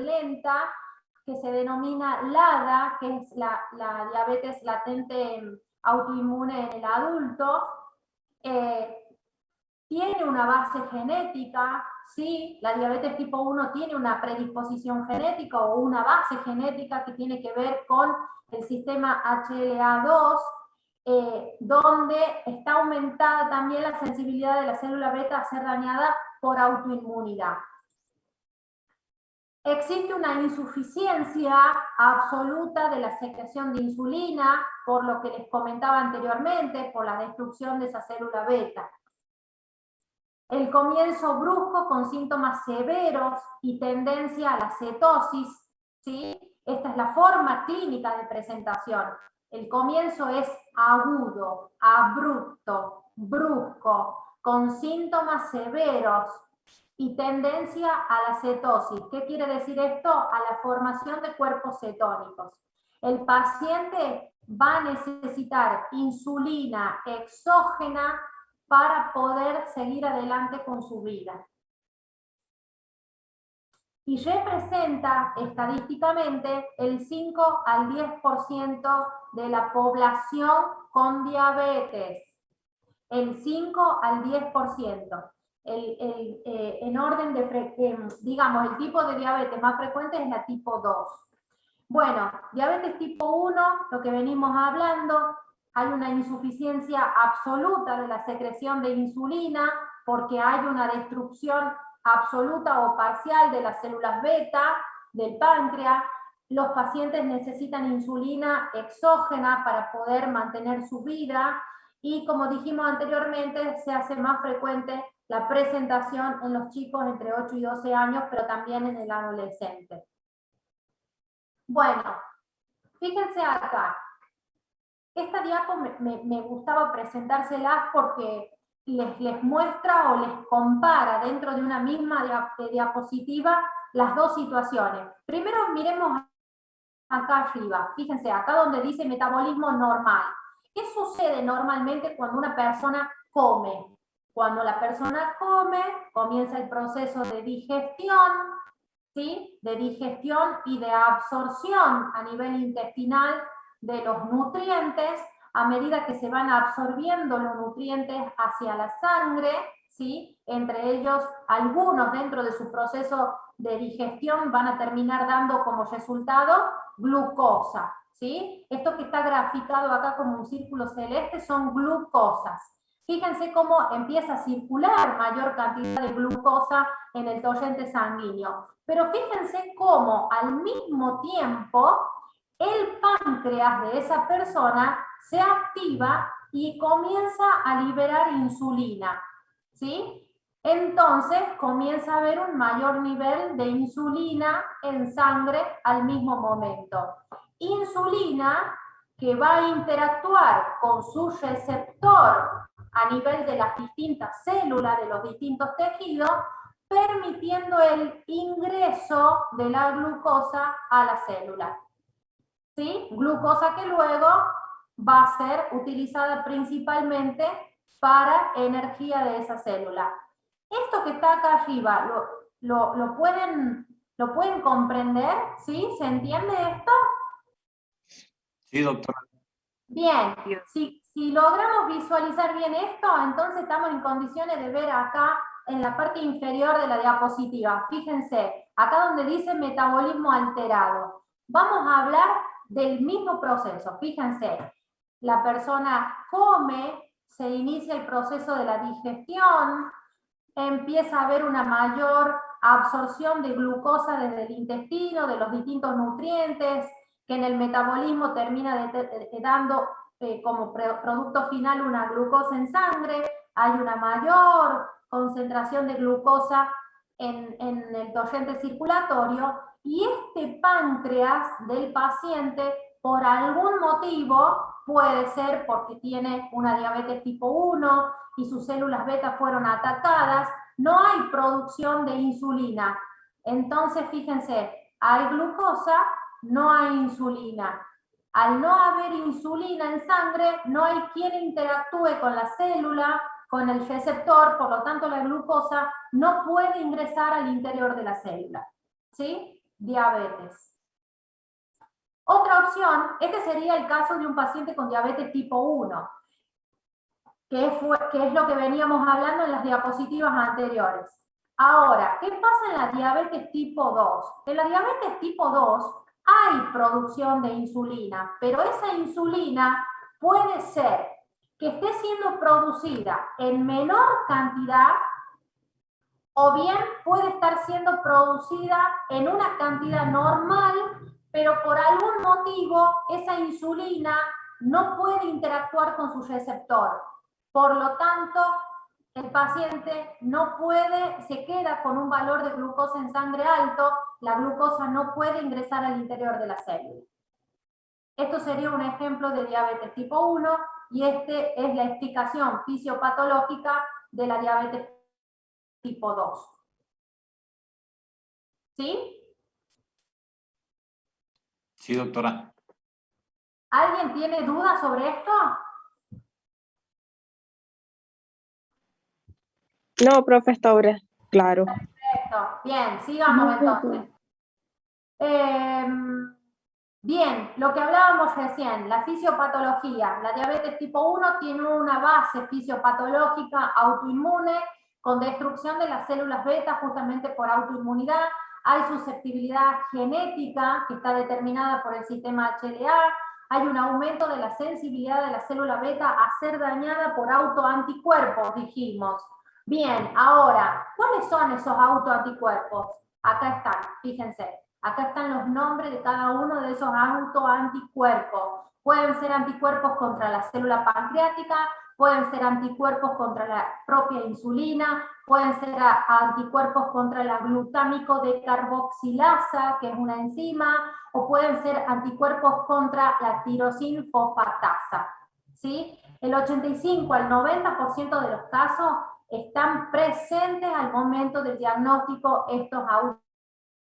lenta que se denomina LADA, que es la diabetes latente autoinmune en el adulto. Tiene una base genética, sí, la diabetes tipo 1 tiene una predisposición genética o una base genética que tiene que ver con el sistema HLA2, donde está aumentada también la sensibilidad de la célula beta a ser dañada por autoinmunidad. Existe una insuficiencia absoluta de la secreción de insulina, por lo que les comentaba anteriormente, por la destrucción de esa célula beta. El comienzo brusco con síntomas severos y tendencia a la cetosis, ¿sí? Esta es la forma clínica de presentación. El comienzo es agudo, abrupto, brusco, con síntomas severos y tendencia a la cetosis. ¿Qué quiere decir esto? A la formación de cuerpos cetónicos. El paciente va a necesitar insulina exógena para poder seguir adelante con su vida. Y representa estadísticamente el 5 al 10% de la población con diabetes. El 5 al 10%. En orden de, digamos, el tipo de diabetes más frecuente es la tipo 2. Bueno, diabetes tipo 1, lo que venimos hablando, hay una insuficiencia absoluta de la secreción de insulina porque hay una destrucción absoluta o parcial de las células beta del páncreas. Los pacientes necesitan insulina exógena para poder mantener su vida y, como dijimos anteriormente, se hace más frecuente la presentación en los chicos entre 8 y 12 años, pero también en el adolescente. Bueno, fíjense acá. Esta diapo me gustaba presentárselas porque les muestra o les compara dentro de una misma diapositiva las dos situaciones. Primero miremos acá arriba, fíjense, acá donde dice metabolismo normal. ¿Qué sucede normalmente cuando una persona come? Cuando la persona come, comienza el proceso de digestión, ¿sí? De digestión y de absorción a nivel intestinal de los nutrientes. A medida que se van absorbiendo los nutrientes hacia la sangre, ¿sí? Entre ellos, algunos dentro de su proceso de digestión van a terminar dando como resultado glucosa, ¿sí? Esto que está graficado acá como un círculo celeste son glucosas. Fíjense cómo empieza a circular mayor cantidad de glucosa en el torrente sanguíneo. Pero fíjense cómo al mismo tiempo el páncreas de esa persona se activa y comienza a liberar insulina, ¿sí? Entonces comienza a haber un mayor nivel de insulina en sangre al mismo momento. Insulina que va a interactuar con su receptor a nivel de las distintas células, de los distintos tejidos, permitiendo el ingreso de la glucosa a la célula. ¿Sí? Glucosa que luego va a ser utilizada principalmente para energía de esa célula. Esto que está acá arriba, ¿lo pueden comprender? ¿Sí? ¿Se entiende esto? Sí, doctora. Bien, si logramos visualizar bien esto, entonces estamos en condiciones de ver acá en la parte inferior de la diapositiva. Fíjense, acá donde dice metabolismo alterado. Vamos a hablar del mismo proceso. Fíjense, la persona come, se inicia el proceso de la digestión, empieza a haber una mayor absorción de glucosa desde el intestino, de los distintos nutrientes, que en el metabolismo termina dando como producto final una glucosa en sangre, hay una mayor concentración de glucosa en el torrente circulatorio, y este páncreas del paciente, por algún motivo, puede ser porque tiene una diabetes tipo 1 y sus células beta fueron atacadas, no hay producción de insulina. Entonces, fíjense, hay glucosa, no hay insulina. Al no haber insulina en sangre, no hay quien interactúe con la célula, con el receptor, por lo tanto la glucosa no puede ingresar al interior de la célula. ¿Sí? Diabetes. Otra opción, este sería el caso de un paciente con diabetes tipo 1, que es lo que veníamos hablando en las diapositivas anteriores. Ahora, ¿qué pasa en la diabetes tipo 2? En la diabetes tipo 2 hay producción de insulina, pero esa insulina puede ser que esté siendo producida en menor cantidad o bien puede estar siendo producida en una cantidad normal, pero por algún motivo esa insulina no puede interactuar con su receptor. Por lo tanto, el paciente no puede, se queda con un valor de glucosa en sangre alto, la glucosa no puede ingresar al interior de la célula. Esto sería un ejemplo de diabetes tipo 1 y este es la explicación fisiopatológica de la diabetes tipo 2. ¿Sí? Sí, doctora. ¿Alguien tiene dudas sobre esto? No, profe, hasta ahora, claro. Perfecto. Bien, sigamos entonces. Bien, lo que hablábamos recién, la fisiopatología. La diabetes tipo 1 tiene una base fisiopatológica autoinmune con destrucción de las células beta justamente por autoinmunidad. Hay susceptibilidad genética que está determinada por el sistema HLA. Hay un aumento de la sensibilidad de la célula beta a ser dañada por autoanticuerpos, dijimos. Bien, ahora, ¿cuáles son esos autoanticuerpos? Acá están, fíjense. Acá están los nombres de cada uno de esos autoanticuerpos. Pueden ser anticuerpos contra la célula pancreática, pueden ser anticuerpos contra la propia insulina, pueden ser anticuerpos contra el glutámico decarboxilasa, que es una enzima, o pueden ser anticuerpos contra la tirosina fosfatasa. ¿Sí? El 85 al 90% de los casos están presentes al momento del diagnóstico estos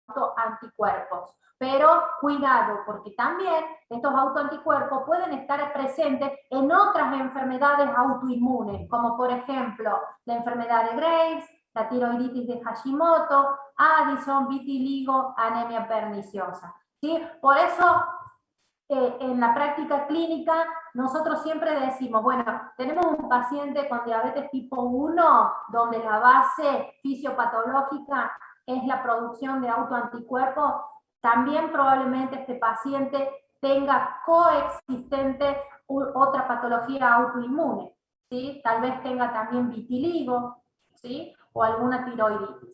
autoanticuerpos. Pero cuidado, porque también estos autoanticuerpos pueden estar presentes en otras enfermedades autoinmunes, como por ejemplo la enfermedad de Graves, la tiroiditis de Hashimoto, Addison, vitiligo, anemia perniciosa. ¿Sí? Por eso, en la práctica clínica, nosotros siempre decimos, bueno, tenemos un paciente con diabetes tipo 1, donde la base fisiopatológica es la producción de autoanticuerpos, también probablemente este paciente tenga coexistente otra patología autoinmune, ¿sí? Tal vez tenga también vitiligo, ¿sí? O alguna tiroiditis.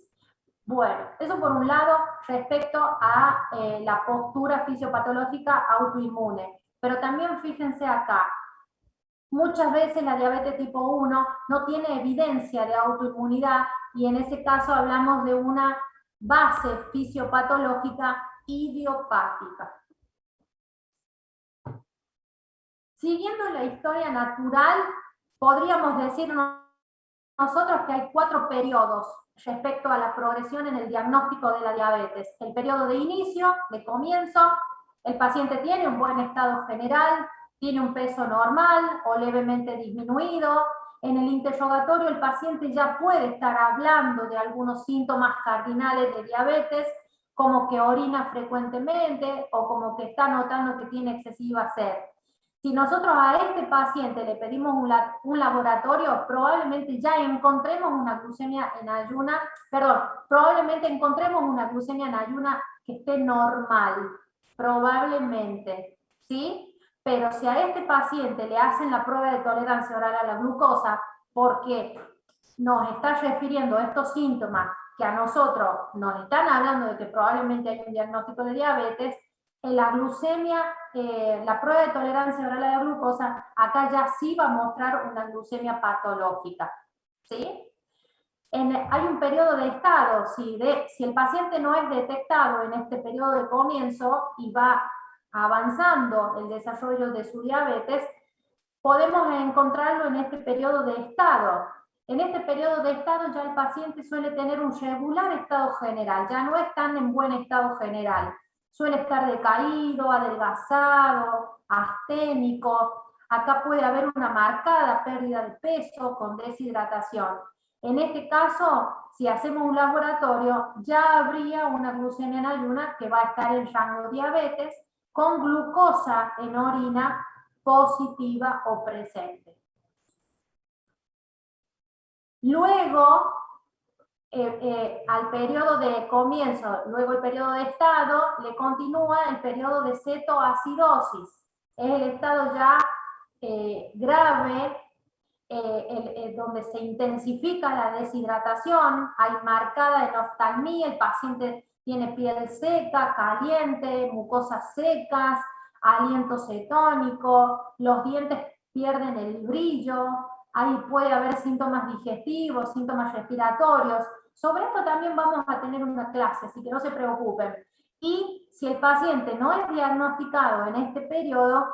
Bueno, eso por un lado respecto a la postura fisiopatológica autoinmune. Pero también fíjense acá, muchas veces la diabetes tipo 1 no tiene evidencia de autoinmunidad y en ese caso hablamos de una base fisiopatológica idiopática. Siguiendo la historia natural, podríamos decir nosotros que hay 4 periodos respecto a la progresión en el diagnóstico de la diabetes. El periodo de inicio, de comienzo, el paciente tiene un buen estado general, tiene un peso normal o levemente disminuido. En el interrogatorio el paciente ya puede estar hablando de algunos síntomas cardinales de diabetes, como que orina frecuentemente o como que está notando que tiene excesiva sed. Si nosotros a este paciente le pedimos un laboratorio, probablemente ya encontremos una glucemia en ayuna, probablemente encontremos una glucemia en ayuna que esté normal, probablemente, ¿sí? Pero si a este paciente le hacen la prueba de tolerancia oral a la glucosa, porque nos está refiriendo a estos síntomas que a nosotros nos están hablando de que probablemente hay un diagnóstico de diabetes, en la glucemia, la prueba de tolerancia oral a la glucosa, acá ya sí va a mostrar una glucemia patológica, ¿sí? Hay un periodo de estado, si el paciente no es detectado en este periodo de comienzo y va avanzando el desarrollo de su diabetes, podemos encontrarlo en este periodo de estado. En este periodo de estado ya el paciente suele tener un regular estado general, ya no es tan en buen estado general. Suele estar decaído, adelgazado, asténico. Acá puede haber una marcada pérdida de peso con deshidratación. En este caso, si hacemos un laboratorio, ya habría una glucemia en ayuna que va a estar en rango diabetes con glucosa en orina positiva o presente. Luego, al periodo de comienzo, luego el periodo de estado, le continúa el periodo de cetoacidosis. Es el estado ya grave, donde se intensifica la deshidratación, hay marcada enoftalmía, el paciente tiene piel seca, caliente, mucosas secas, aliento cetónico, los dientes pierden el brillo, ahí puede haber síntomas digestivos, síntomas respiratorios. Sobre esto también vamos a tener una clase, así que no se preocupen. Y si el paciente no es diagnosticado en este periodo,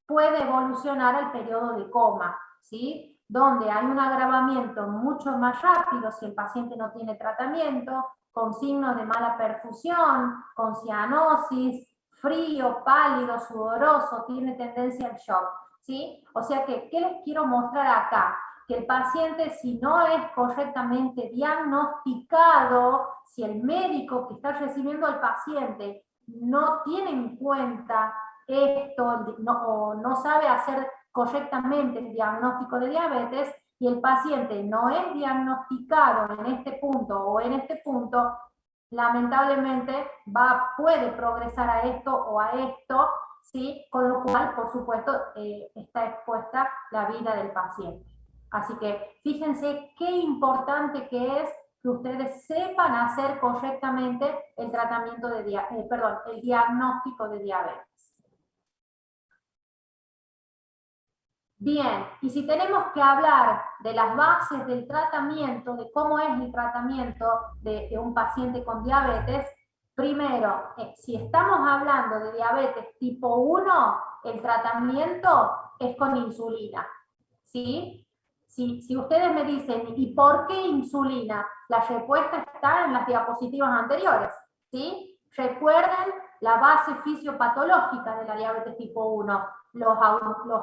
puede evolucionar al periodo de coma, ¿sí? Donde hay un agravamiento mucho más rápido si el paciente no tiene tratamiento, con signos de mala perfusión, con cianosis, frío, pálido, sudoroso, tiene tendencia al shock, ¿sí? O sea que, ¿qué les quiero mostrar acá? Que el paciente, si no es correctamente diagnosticado, si el médico que está recibiendo al paciente no tiene en cuenta esto, o no sabe hacer correctamente el diagnóstico de diabetes, y el paciente no es diagnosticado en este punto o en este punto, lamentablemente puede progresar a esto o a esto, ¿sí? Con lo cual, por supuesto, está expuesta la vida del paciente. Así que fíjense qué importante que es que ustedes sepan hacer correctamente el tratamiento de el diagnóstico de diabetes. Bien, y si tenemos que hablar de las bases del tratamiento, de cómo es el tratamiento de un paciente con diabetes, primero, si estamos hablando de diabetes tipo 1, el tratamiento es con insulina, ¿sí? Si ustedes me dicen, ¿y por qué insulina? La respuesta está en las diapositivas anteriores, ¿sí? Recuerden la base fisiopatológica de la diabetes tipo 1, los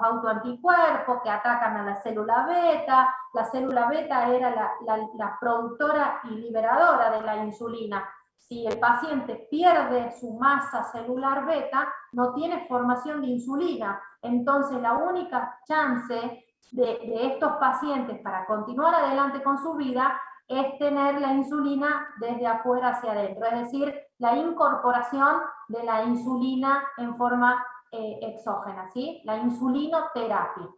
autoanticuerpos que atacan a la célula beta. La célula beta era la productora y liberadora de la insulina. Si el paciente pierde su masa celular beta, no tiene formación de insulina. Entonces la única chance de estos pacientes para continuar adelante con su vida es tener la insulina desde afuera hacia adentro, es decir, la incorporación de la insulina en forma exógena, ¿sí? La insulinoterapia.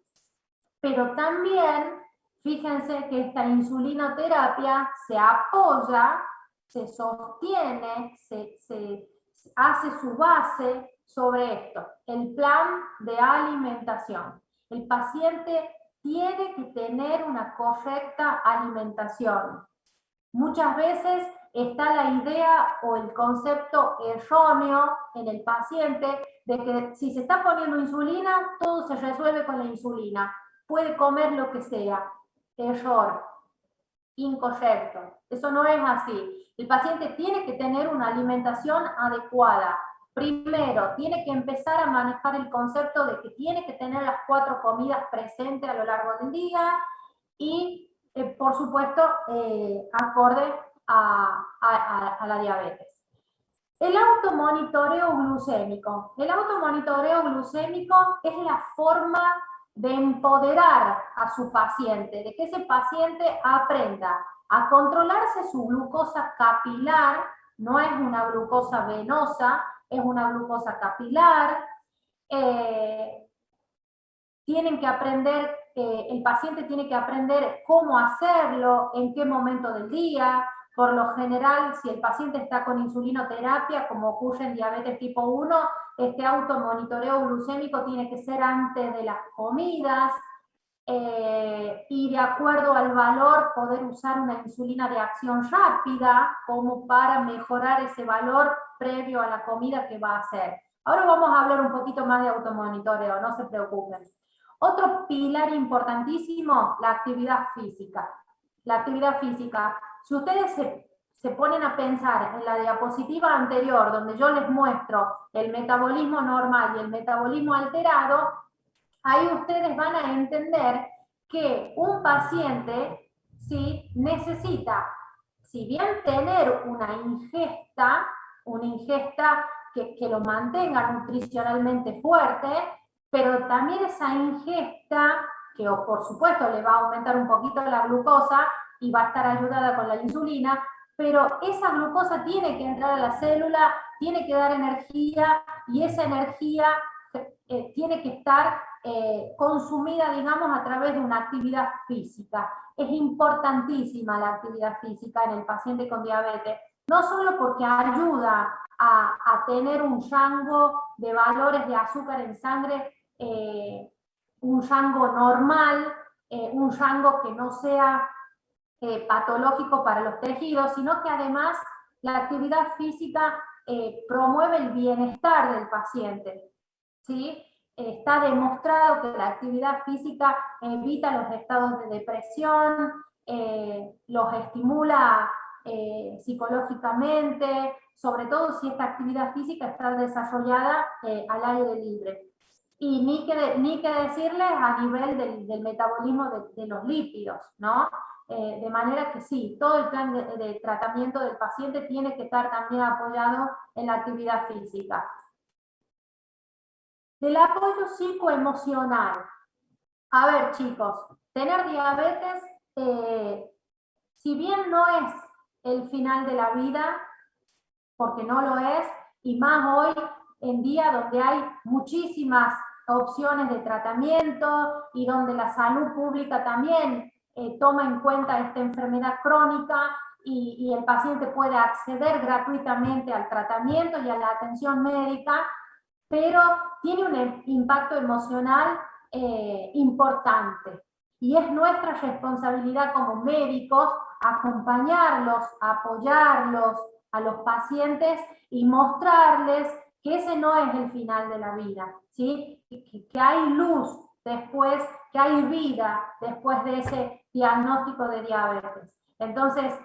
Pero también, fíjense que esta insulinoterapia se apoya, se sostiene, se hace su base sobre esto, el plan de alimentación. El paciente tiene que tener una correcta alimentación. Muchas veces está la idea o el concepto erróneo en el paciente de que si se está poniendo insulina, todo se resuelve con la insulina. Puede comer lo que sea. Error. Incorrecto. Eso no es así. El paciente tiene que tener una alimentación adecuada. Primero, tiene que empezar a manejar el concepto de que tiene que tener las 4 comidas presentes a lo largo del día y, por supuesto, acorde a la diabetes. El automonitoreo glucémico. El automonitoreo glucémico es la forma de empoderar a su paciente, de que ese paciente aprenda a controlarse su glucosa capilar, no es una glucosa venosa, es una glucosa capilar. Tienen que aprender, el paciente tiene que aprender cómo hacerlo, en qué momento del día. Por lo general, si el paciente está con insulinoterapia, como ocurre en diabetes tipo 1, este automonitoreo glucémico tiene que ser antes de las comidas, y de acuerdo al valor poder usar una insulina de acción rápida como para mejorar ese valor previo a la comida que va a hacer. Ahora vamos a hablar un poquito más de automonitoreo, no se preocupen. Otro pilar importantísimo, la actividad física. La actividad física. Si ustedes se ponen a pensar en la diapositiva anterior, donde yo les muestro el metabolismo normal y el metabolismo alterado, ahí ustedes van a entender que un paciente, ¿sí?, necesita, si bien tener una ingesta que lo mantenga nutricionalmente fuerte, pero también esa ingesta, que por supuesto le va a aumentar un poquito la glucosa y va a estar ayudada con la insulina, pero esa glucosa tiene que entrar a la célula, tiene que dar energía, y esa energía tiene que estar consumida, digamos, a través de una actividad física. Es importantísima la actividad física en el paciente con diabetes, no solo porque ayuda a tener un rango de valores de azúcar en sangre, un rango normal, un rango que no sea patológico para los tejidos, sino que además la actividad física promueve el bienestar del paciente, ¿sí? Está demostrado que la actividad física evita los estados de depresión, los estimula psicológicamente, sobre todo si esta actividad física está desarrollada al aire libre. Y ni que decirles a nivel del metabolismo de los lípidos, ¿no? De manera que sí, todo el plan de tratamiento del paciente tiene que estar también apoyado en la actividad física. Del apoyo psicoemocional. A ver, chicos, tener diabetes, si bien no es el final de la vida, porque no lo es, y más hoy en día donde hay muchísimas opciones de tratamiento y donde la salud pública también toma en cuenta esta enfermedad crónica y el paciente puede acceder gratuitamente al tratamiento y a la atención médica, pero tiene un impacto emocional importante. Y es nuestra responsabilidad como médicos acompañarlos, apoyarlos a los pacientes y mostrarles que ese no es el final de la vida, ¿sí? Que hay luz después, que hay vida después de ese diagnóstico de diabetes. Entonces,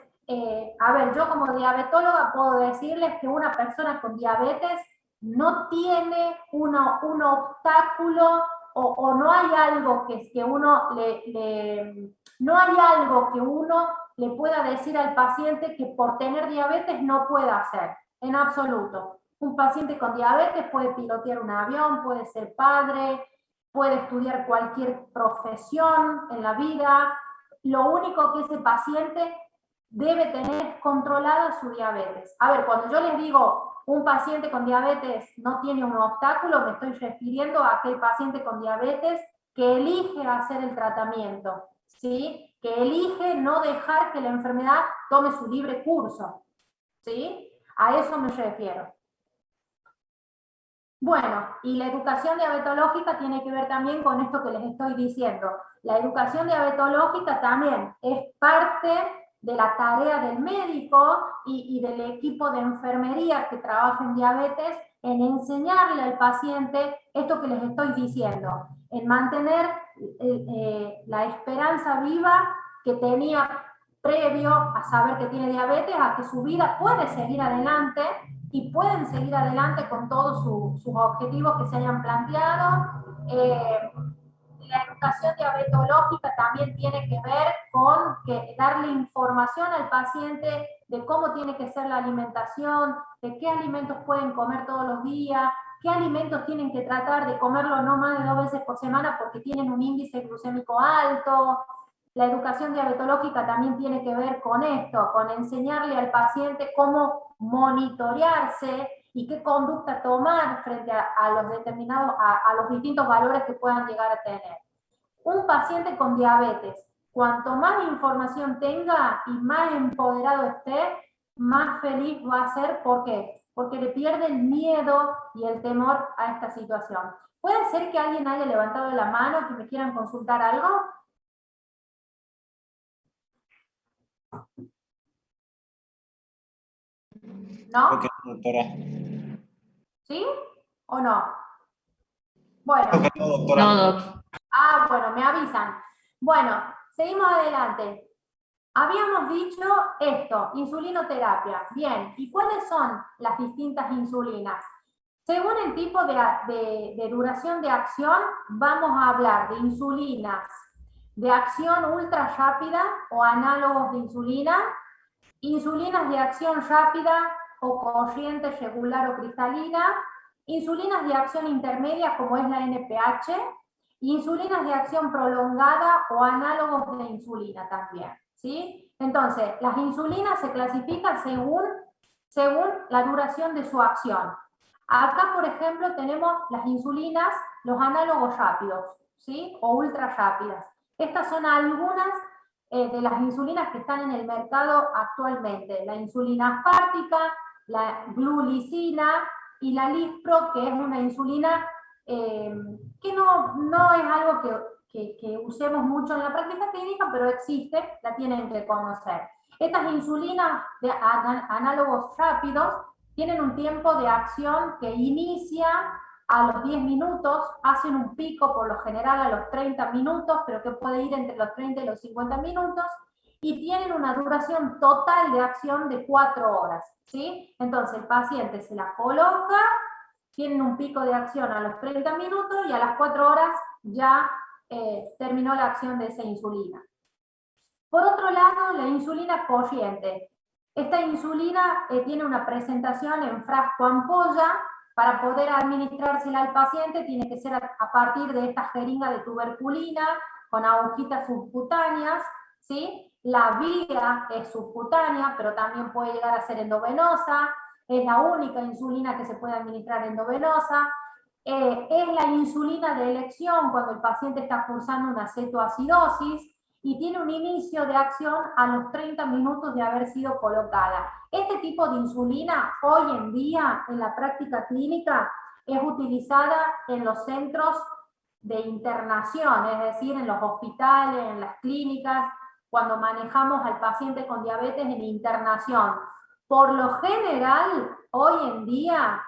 a ver, yo como diabetóloga puedo decirles que una persona con diabetes no tiene un obstáculo o no hay algo que uno no hay algo que uno le pueda decir al paciente que por tener diabetes no pueda hacer, en absoluto. Un paciente con diabetes puede pilotear un avión, puede ser padre, puede estudiar cualquier profesión en la vida. Lo único que ese paciente debe tener controlada su diabetes. A ver, cuando yo les digo un paciente con diabetes no tiene un obstáculo, me estoy refiriendo a aquel paciente con diabetes que elige hacer el tratamiento, ¿sí? Que elige no dejar que la enfermedad tome su libre curso, ¿sí? A eso me refiero. Bueno, y la educación diabetológica tiene que ver también con esto que les estoy diciendo. La educación diabetológica también es parte de la tarea del médico y del equipo de enfermería que trabaja en diabetes, en enseñarle al paciente esto que les estoy diciendo, en mantener la esperanza viva que tenía previo a saber que tiene diabetes, a que su vida puede seguir adelante y pueden seguir adelante con todos sus objetivos que se hayan planteado. La educación diabetológica también tiene que ver con darle información al paciente de cómo tiene que ser la alimentación, de qué alimentos pueden comer todos los días, qué alimentos tienen que tratar de comerlo no más de 2 veces por semana porque tienen un índice glucémico alto. La educación diabetológica también tiene que ver con esto, con enseñarle al paciente cómo monitorearse y qué conducta tomar frente a los determinados, a los distintos valores que puedan llegar a tener. Un paciente con diabetes, cuanto más información tenga y más empoderado esté, más feliz va a ser. ¿Por qué? Porque le pierde el miedo y el temor a esta situación. ¿Puede ser que alguien haya levantado la mano y que me quieran consultar algo? ¿No? Ok, doctora. ¿Sí? ¿O no? Bueno. Ok, no, doctora. No, doc. Ah, bueno, me avisan. Bueno, seguimos adelante. Habíamos dicho esto, insulinoterapia. Bien, ¿y cuáles son las distintas insulinas? Según el tipo de duración de acción, vamos a hablar de insulinas de acción ultra rápida o análogos de insulina, insulinas de acción rápida o corriente regular o cristalina, insulinas de acción intermedia como es la NPH, insulinas de acción prolongada o análogos de insulina también, ¿sí? Entonces, las insulinas se clasifican según la duración de su acción. Acá, por ejemplo, tenemos las insulinas, los análogos rápidos, ¿sí? O ultra rápidas. Estas son algunas de las insulinas que están en el mercado actualmente. La insulina aspártica, la glulicina y la Lispro, que es una insulina que no es algo que usemos mucho en la práctica clínica, pero existe, la tienen que conocer. Estas insulinas de análogos rápidos tienen un tiempo de acción que inicia a los 10 minutos, hacen un pico por lo general a los 30 minutos, pero que puede ir entre los 30 y los 50 minutos, y tienen una duración total de acción de 4 horas, ¿sí? Entonces el paciente se la coloca, tienen un pico de acción a los 30 minutos y a las 4 horas ya terminó la acción de esa insulina. Por otro lado, la insulina corriente. Esta insulina tiene una presentación en frasco ampolla. Para poder administrársela al paciente tiene que ser a partir de esta jeringa de tuberculina con agujitas subcutáneas, ¿sí? La vía es subcutánea, pero también puede llegar a ser endovenosa. Es la única insulina que se puede administrar endovenosa. Es la insulina de elección cuando el paciente está cursando una cetoacidosis y tiene un inicio de acción a los 30 minutos de haber sido colocada. Este tipo de insulina hoy en día en la práctica clínica es utilizada en los centros de internación, es decir, en los hospitales, en las clínicas, cuando manejamos al paciente con diabetes en internación. Por lo general, hoy en día,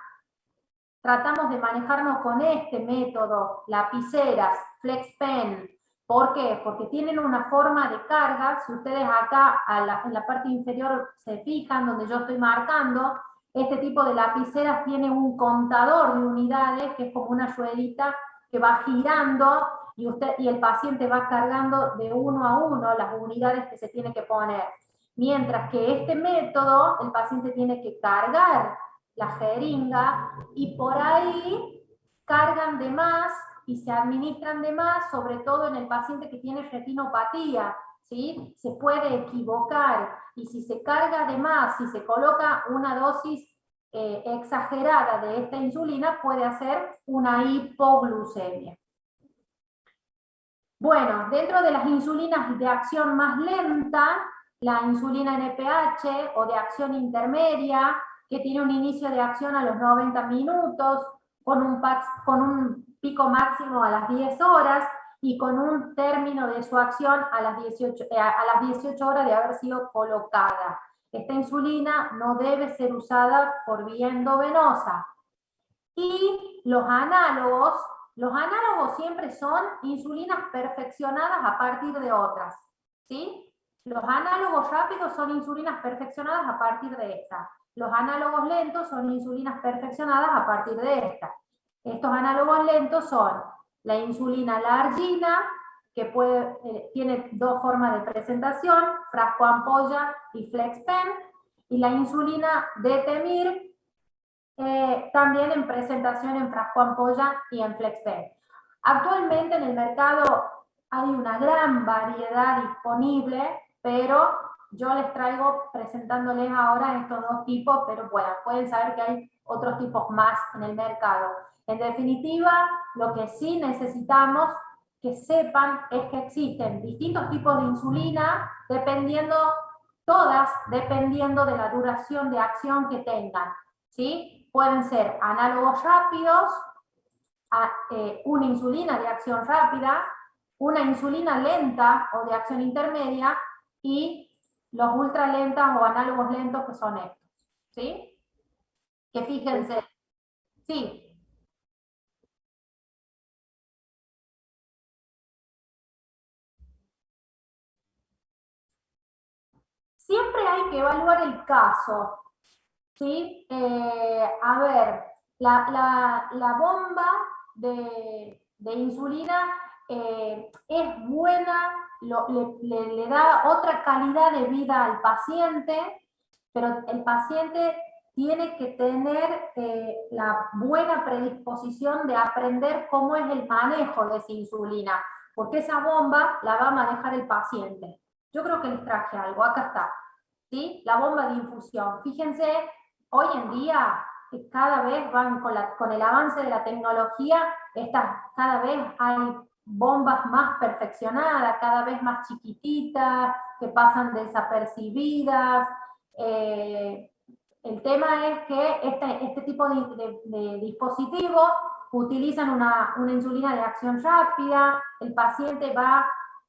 tratamos de manejarnos con este método, lapiceras, FlexPen. ¿Por qué? Porque tienen una forma de carga. Si ustedes acá en la parte inferior se fijan, donde yo estoy marcando, este tipo de lapiceras tiene un contador de unidades, que es como una ruedita que va girando y el paciente va cargando de uno a uno las unidades que se tiene que poner. Mientras que este método, el paciente tiene que cargar la jeringa y por ahí cargan de más y se administran de más, sobre todo en el paciente que tiene retinopatía, ¿sí? Se puede equivocar y si se carga de más, si se coloca una dosis exagerada de esta insulina, puede hacer una hipoglucemia. Bueno, dentro de las insulinas de acción más lenta, la insulina NPH o de acción intermedia, que tiene un inicio de acción a los 90 minutos, con un pico máximo a las 10 horas y con un término de su acción a las 18 horas de haber sido colocada. Esta insulina no debe ser usada por vía endovenosa. Y los análogos siempre son insulinas perfeccionadas a partir de otras, ¿sí? Los análogos rápidos son insulinas perfeccionadas a partir de estas. Los análogos lentos son insulinas perfeccionadas a partir de estas. Estos análogos lentos son la insulina largina, que tiene dos formas de presentación, frasco ampolla y FlexPen, y la insulina Detemir, también en presentación en frasco ampolla y en FlexPen. Actualmente en el mercado hay una gran variedad disponible, pero yo les traigo presentándoles ahora estos dos tipos, pero bueno, pueden saber que hay otros tipos más en el mercado. En definitiva, lo que sí necesitamos que sepan es que existen distintos tipos de insulina, todas dependiendo de la duración de acción que tengan, ¿sí? Pueden ser análogos rápidos, una insulina de acción rápida, una insulina lenta o de acción intermedia y los ultralentas o análogos lentos que son estos, ¿sí? Que fíjense, sí. Siempre hay que evaluar el caso, ¿sí? A ver, la bomba de insulina es buena, le da otra calidad de vida al paciente, pero el paciente tiene que tener la buena predisposición de aprender cómo es el manejo de esa insulina, porque esa bomba la va a manejar el paciente. Yo creo que les traje algo, acá está, ¿sí? La bomba de infusión. Fíjense, hoy en día cada vez van con el avance de la tecnología, cada vez hay bombas más perfeccionadas, cada vez más chiquititas, que pasan desapercibidas. El tema es que este tipo de dispositivos utilizan una insulina de acción rápida, el paciente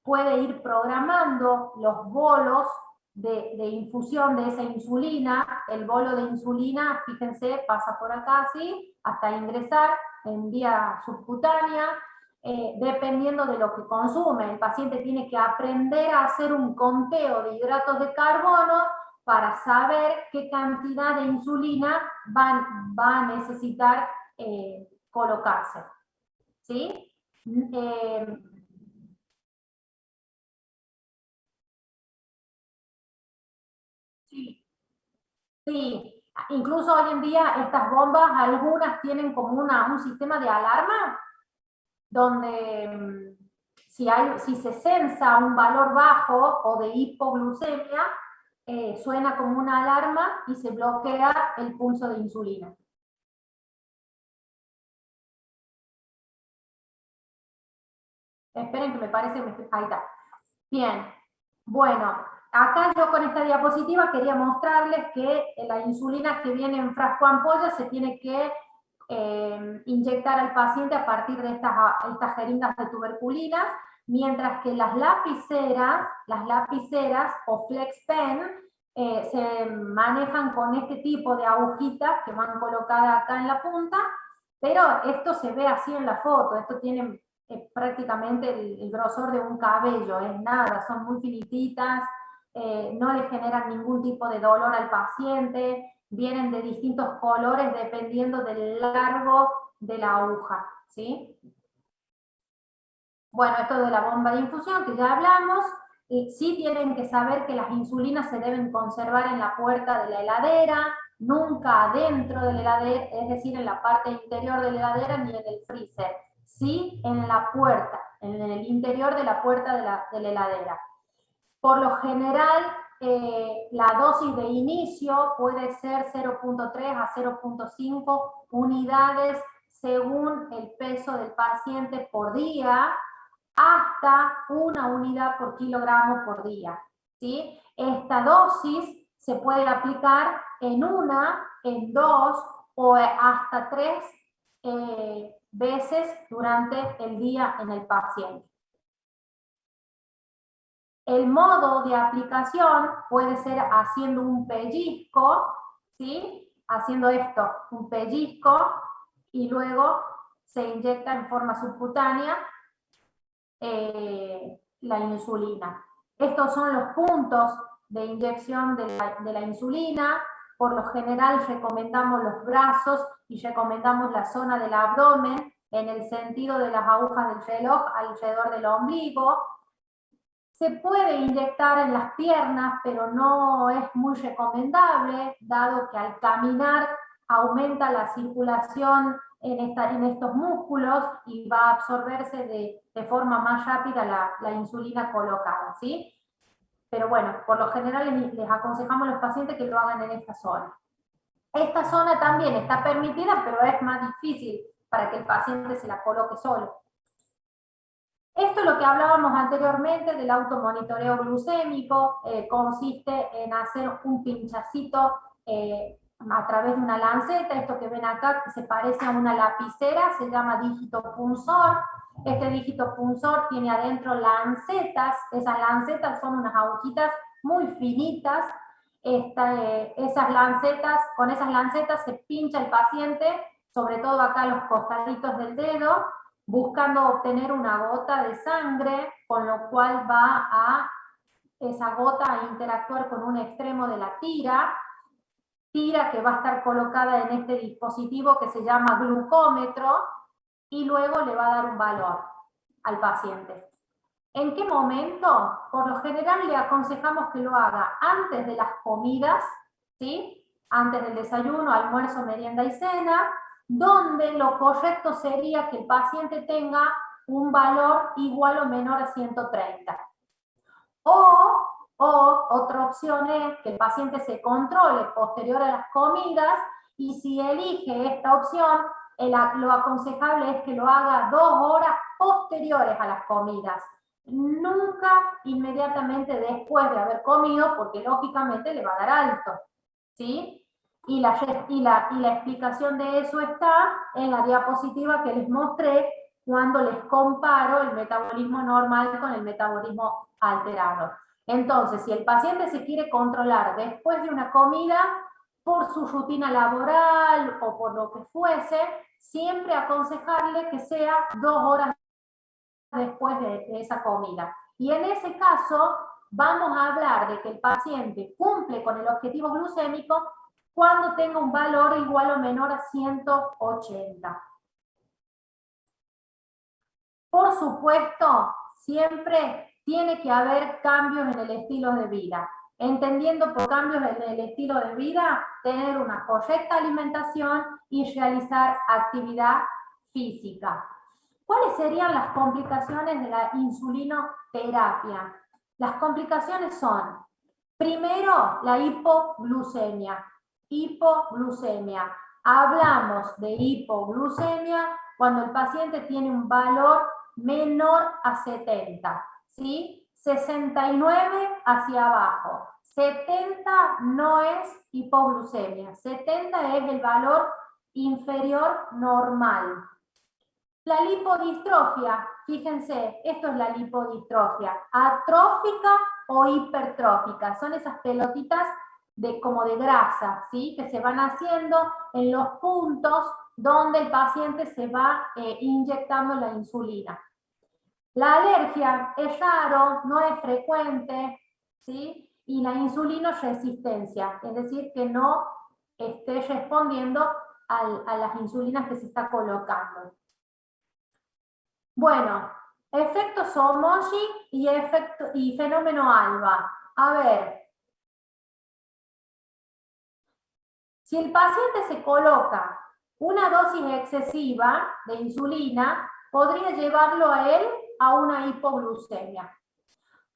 puede ir programando los bolos de infusión de esa insulina. El bolo de insulina, fíjense, pasa por acá así, hasta ingresar en vía subcutánea. dependiendo de lo que consume. El paciente tiene que aprender a hacer un conteo de hidratos de carbono para saber qué cantidad de insulina va a necesitar colocarse. ¿Sí? Sí, incluso hoy en día estas bombas, algunas tienen como un sistema de alarma, donde si se sensa un valor bajo o de hipoglucemia, suena como una alarma y se bloquea el pulso de insulina. Esperen que me parece que ahí está. Bien, bueno, acá yo con esta diapositiva quería mostrarles que la insulina que viene en frasco ampolla se tiene que inyectar al paciente a partir de estas jeringas de tuberculinas, mientras que las lapiceras o flex pen se manejan con este tipo de agujitas que van colocadas acá en la punta, pero esto se ve así en la foto, esto tiene prácticamente el grosor de un cabello, es nada, son muy finititas, no le generan ningún tipo de dolor al paciente, vienen de distintos colores dependiendo del largo de la aguja, ¿sí? Bueno, esto de la bomba de infusión que ya hablamos, y sí tienen que saber que las insulinas se deben conservar en la puerta de la heladera, nunca adentro de la heladera, es decir, en la parte interior de la heladera ni en el freezer, sí en la puerta, en el interior de la puerta de la heladera. Por lo general, la dosis de inicio puede ser 0.3 a 0.5 unidades según el peso del paciente por día, hasta 1 unidad por kilogramo por día, ¿sí? Esta dosis se puede aplicar en 1, en 2 o hasta 3 veces durante el día en el paciente. El modo de aplicación puede ser haciendo un pellizco, ¿sí? Haciendo esto, un pellizco, y luego se inyecta en forma subcutánea la insulina. Estos son los puntos de inyección de la insulina. Por lo general recomendamos los brazos y recomendamos la zona del abdomen en el sentido de las agujas del reloj alrededor del ombligo. Se puede inyectar en las piernas, pero no es muy recomendable, dado que al caminar aumenta la circulación en estos músculos y va a absorberse de forma más rápida la insulina colocada, ¿sí? Pero bueno, por lo general les aconsejamos a los pacientes que lo hagan en esta zona. Esta zona también está permitida, pero es más difícil para que el paciente se la coloque solo. Esto es lo que hablábamos anteriormente del automonitoreo glucémico, consiste en hacer un pinchacito a través de una lanceta, esto que ven acá que se parece a una lapicera, se llama dígito punzor. Este dígito punzor tiene adentro lancetas, esas lancetas son unas agujitas muy finitas, con esas lancetas se pincha el paciente, sobre todo acá los costaditos del dedo, buscando obtener una gota de sangre, con lo cual va esa gota a interactuar con un extremo de la tira que va a estar colocada en este dispositivo que se llama glucómetro, y luego le va a dar un valor al paciente. ¿En qué momento? Por lo general le aconsejamos que lo haga antes de las comidas, ¿sí? Antes del desayuno, almuerzo, merienda y cena, donde lo correcto sería que el paciente tenga un valor igual o menor a 130. O otra opción es que el paciente se controle posterior a las comidas, y si elige esta opción, lo aconsejable es que lo haga 2 horas posteriores a las comidas. Nunca inmediatamente después de haber comido, porque lógicamente le va a dar alto, ¿sí? Y la explicación de eso está en la diapositiva que les mostré cuando les comparo el metabolismo normal con el metabolismo alterado. Entonces, si el paciente se quiere controlar después de una comida, por su rutina laboral o por lo que fuese, siempre aconsejarle que sea 2 horas después de esa comida. Y en ese caso vamos a hablar de que el paciente cumple con el objetivo glucémico cuando tenga un valor igual o menor a 180. Por supuesto, siempre tiene que haber cambios en el estilo de vida. Entendiendo por cambios en el estilo de vida, tener una correcta alimentación y realizar actividad física. ¿Cuáles serían las complicaciones de la insulinoterapia? Las complicaciones son, primero, la hipoglucemia. Hipoglucemia. Hablamos de hipoglucemia cuando el paciente tiene un valor menor a 70, ¿sí? 69 hacia abajo. 70 no es hipoglucemia. 70 es el valor inferior normal. La lipodistrofia, fíjense, esto es la lipodistrofia, atrófica o hipertrófica, son esas pelotitas como de grasa, ¿sí? Que se van haciendo en los puntos donde el paciente se va inyectando la insulina. La alergia es raro, no es frecuente, ¿sí? Y la insulinoresistencia, es decir, que no esté respondiendo a las insulinas que se está colocando. Bueno, efecto Somogy y fenómeno ALBA. A ver, si el paciente se coloca una dosis excesiva de insulina, podría llevarlo a él a una hipoglucemia.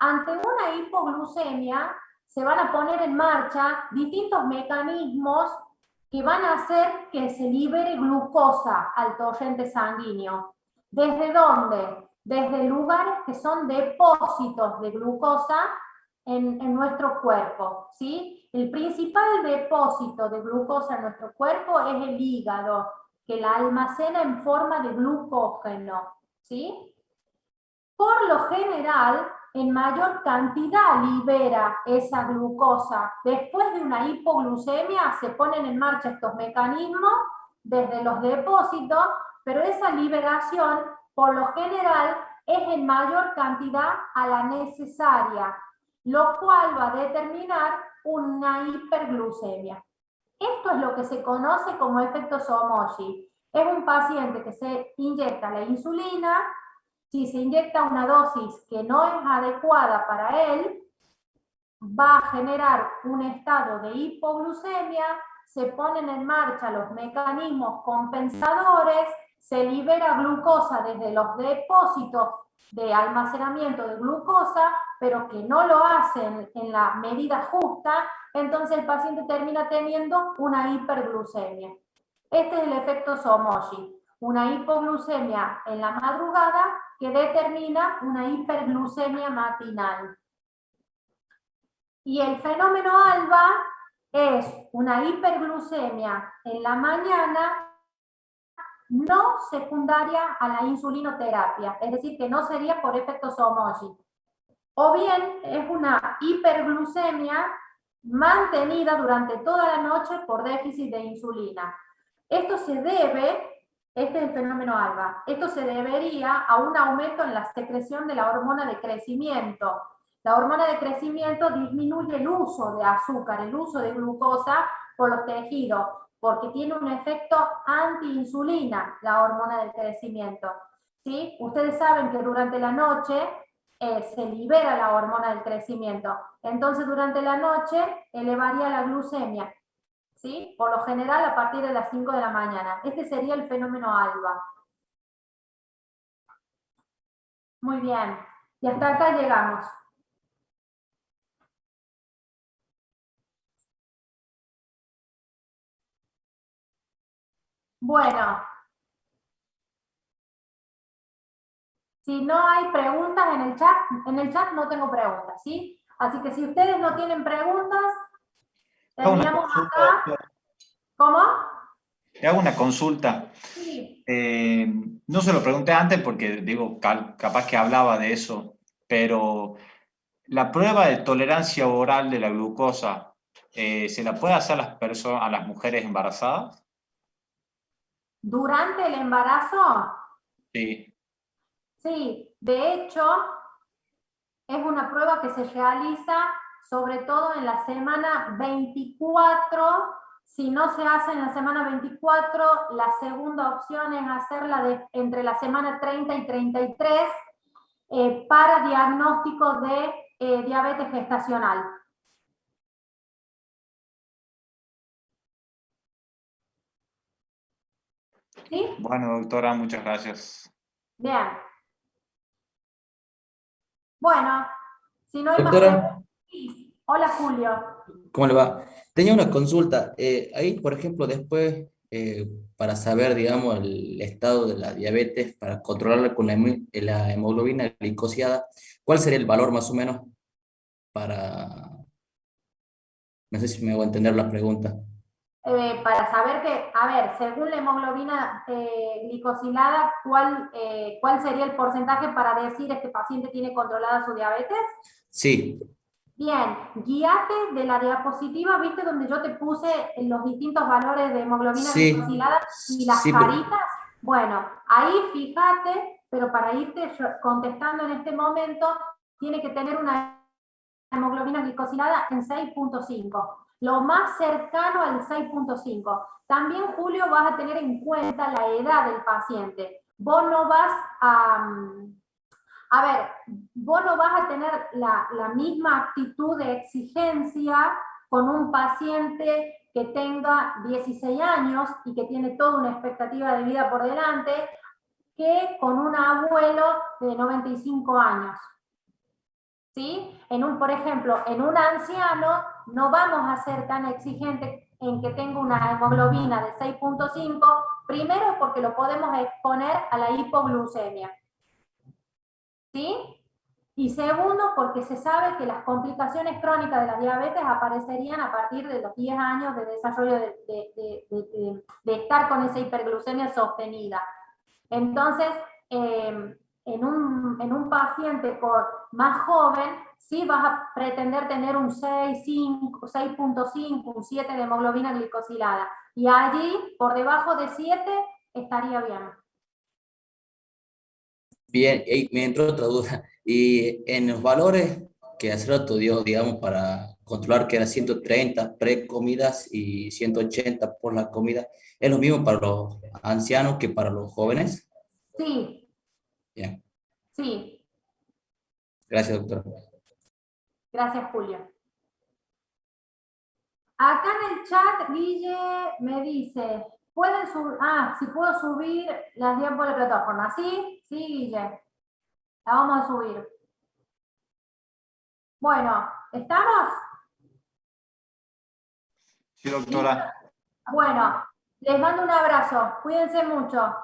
Ante una hipoglucemia se van a poner en marcha distintos mecanismos que van a hacer que se libere glucosa al torrente sanguíneo. ¿Desde dónde? Desde lugares que son depósitos de glucosa en nuestro cuerpo, ¿sí? El principal depósito de glucosa en nuestro cuerpo es el hígado, que la almacena en forma de glucógeno, ¿sí? Por lo general, en mayor cantidad libera esa glucosa. Después de una hipoglucemia se ponen en marcha estos mecanismos desde los depósitos, pero esa liberación, por lo general, es en mayor cantidad a la necesaria, lo cual va a determinar una hiperglucemia. Esto es lo que se conoce como efecto Somogy. Es un paciente que se inyecta la insulina. Si se inyecta una dosis que no es adecuada para él, va a generar un estado de hipoglucemia, se ponen en marcha los mecanismos compensadores, se libera glucosa desde los depósitos de almacenamiento de glucosa, pero que no lo hacen en la medida justa, entonces el paciente termina teniendo una hiperglucemia. Este es el efecto Somogy, una hipoglucemia en la madrugada que determina una hiperglucemia matinal. Y el fenómeno ALBA es una hiperglucemia en la mañana no secundaria a la insulinoterapia, es decir, que no sería por efecto Somogy. O bien es una hiperglucemia mantenida durante toda la noche por déficit de insulina. Esto se debe, este es el fenómeno ALBA, esto se debería a un aumento en la secreción de la hormona de crecimiento. La hormona de crecimiento disminuye el uso de azúcar, el uso de glucosa por los tejidos, porque tiene un efecto antiinsulina, la hormona del crecimiento, ¿sí? Ustedes saben que durante la noche se libera la hormona del crecimiento, entonces durante la noche elevaría la glucemia, ¿sí? Por lo general a partir de las 5 de la mañana. Este sería el fenómeno ALBA. Muy bien, y hasta acá llegamos. Bueno, si no hay preguntas en el chat no tengo preguntas, ¿sí? Así que si ustedes no tienen preguntas, terminamos acá. ¿Cómo? Te hago una consulta. Sí. No se lo pregunté antes porque, digo, capaz que hablaba de eso, pero la prueba de tolerancia oral de la glucosa, ¿se la puede hacer a las mujeres embarazadas? ¿Durante el embarazo? Sí. Sí, De hecho, es una prueba que se realiza sobre todo en la semana 24. Si no se hace en la semana 24, la segunda opción es hacerla entre la semana 30 y 33 para diagnóstico de diabetes gestacional. ¿Sí? Bueno, doctora, muchas gracias. Bien. Bueno, si no hay más Doctora, preguntas. Sí. Hola, Julio. ¿cómo le va? Tenía una consulta. Ahí, por ejemplo, después, para saber, digamos, el estado de la diabetes, para controlarla con la hemoglobina glicosiada, ¿cuál sería el valor más o menos para... No sé si me voy a entender la pregunta. Para saber que, a ver, según la hemoglobina glicosilada, ¿cuál sería el porcentaje para decir este paciente tiene controlada su diabetes? Sí, Bien, guíate de la diapositiva, ¿viste? Donde yo te puse los distintos valores de hemoglobina sí, glicosilada y las sí, caritas. Bueno, ahí fíjate, pero para irte contestando en este momento, tiene que tener una hemoglobina glicosilada en 6.5. Lo más cercano al 6.5. También, Julio, vas a tener en cuenta la edad del paciente. Vos no vas a ver, vos no vas a tener la misma actitud de exigencia con un paciente que tenga 16 años y que tiene toda una expectativa de vida por delante, que con un abuelo de 95 años. ¿Sí? Por ejemplo, en un anciano no vamos a ser tan exigentes en que tenga una hemoglobina de 6.5, primero porque lo podemos exponer a la hipoglucemia. ¿Sí? Y segundo, porque se sabe que las complicaciones crónicas de la diabetes aparecerían a partir de los 10 años de desarrollo de estar con esa hiperglucemia sostenida. Entonces, en un paciente más joven, sí vas a pretender tener un 6.5, un 7 de hemoglobina glicosilada. Y allí, por debajo de 7, estaría bien. bien, me entró otra duda. Y en los valores que hace rato dio, digamos, para controlar que era 130 pre-comidas y 180 por la comida, ¿es lo mismo para los ancianos que para los jóvenes? Sí, Bien, sí. gracias, doctor. Gracias, Julio. Acá en el chat, Guille me dice, si puedo subir las diapositivas de la plataforma. ¿Sí? Sí, Guille. La vamos a subir. Bueno, ¿estamos? Sí, doctora. Bueno, les mando un abrazo. Cuídense mucho.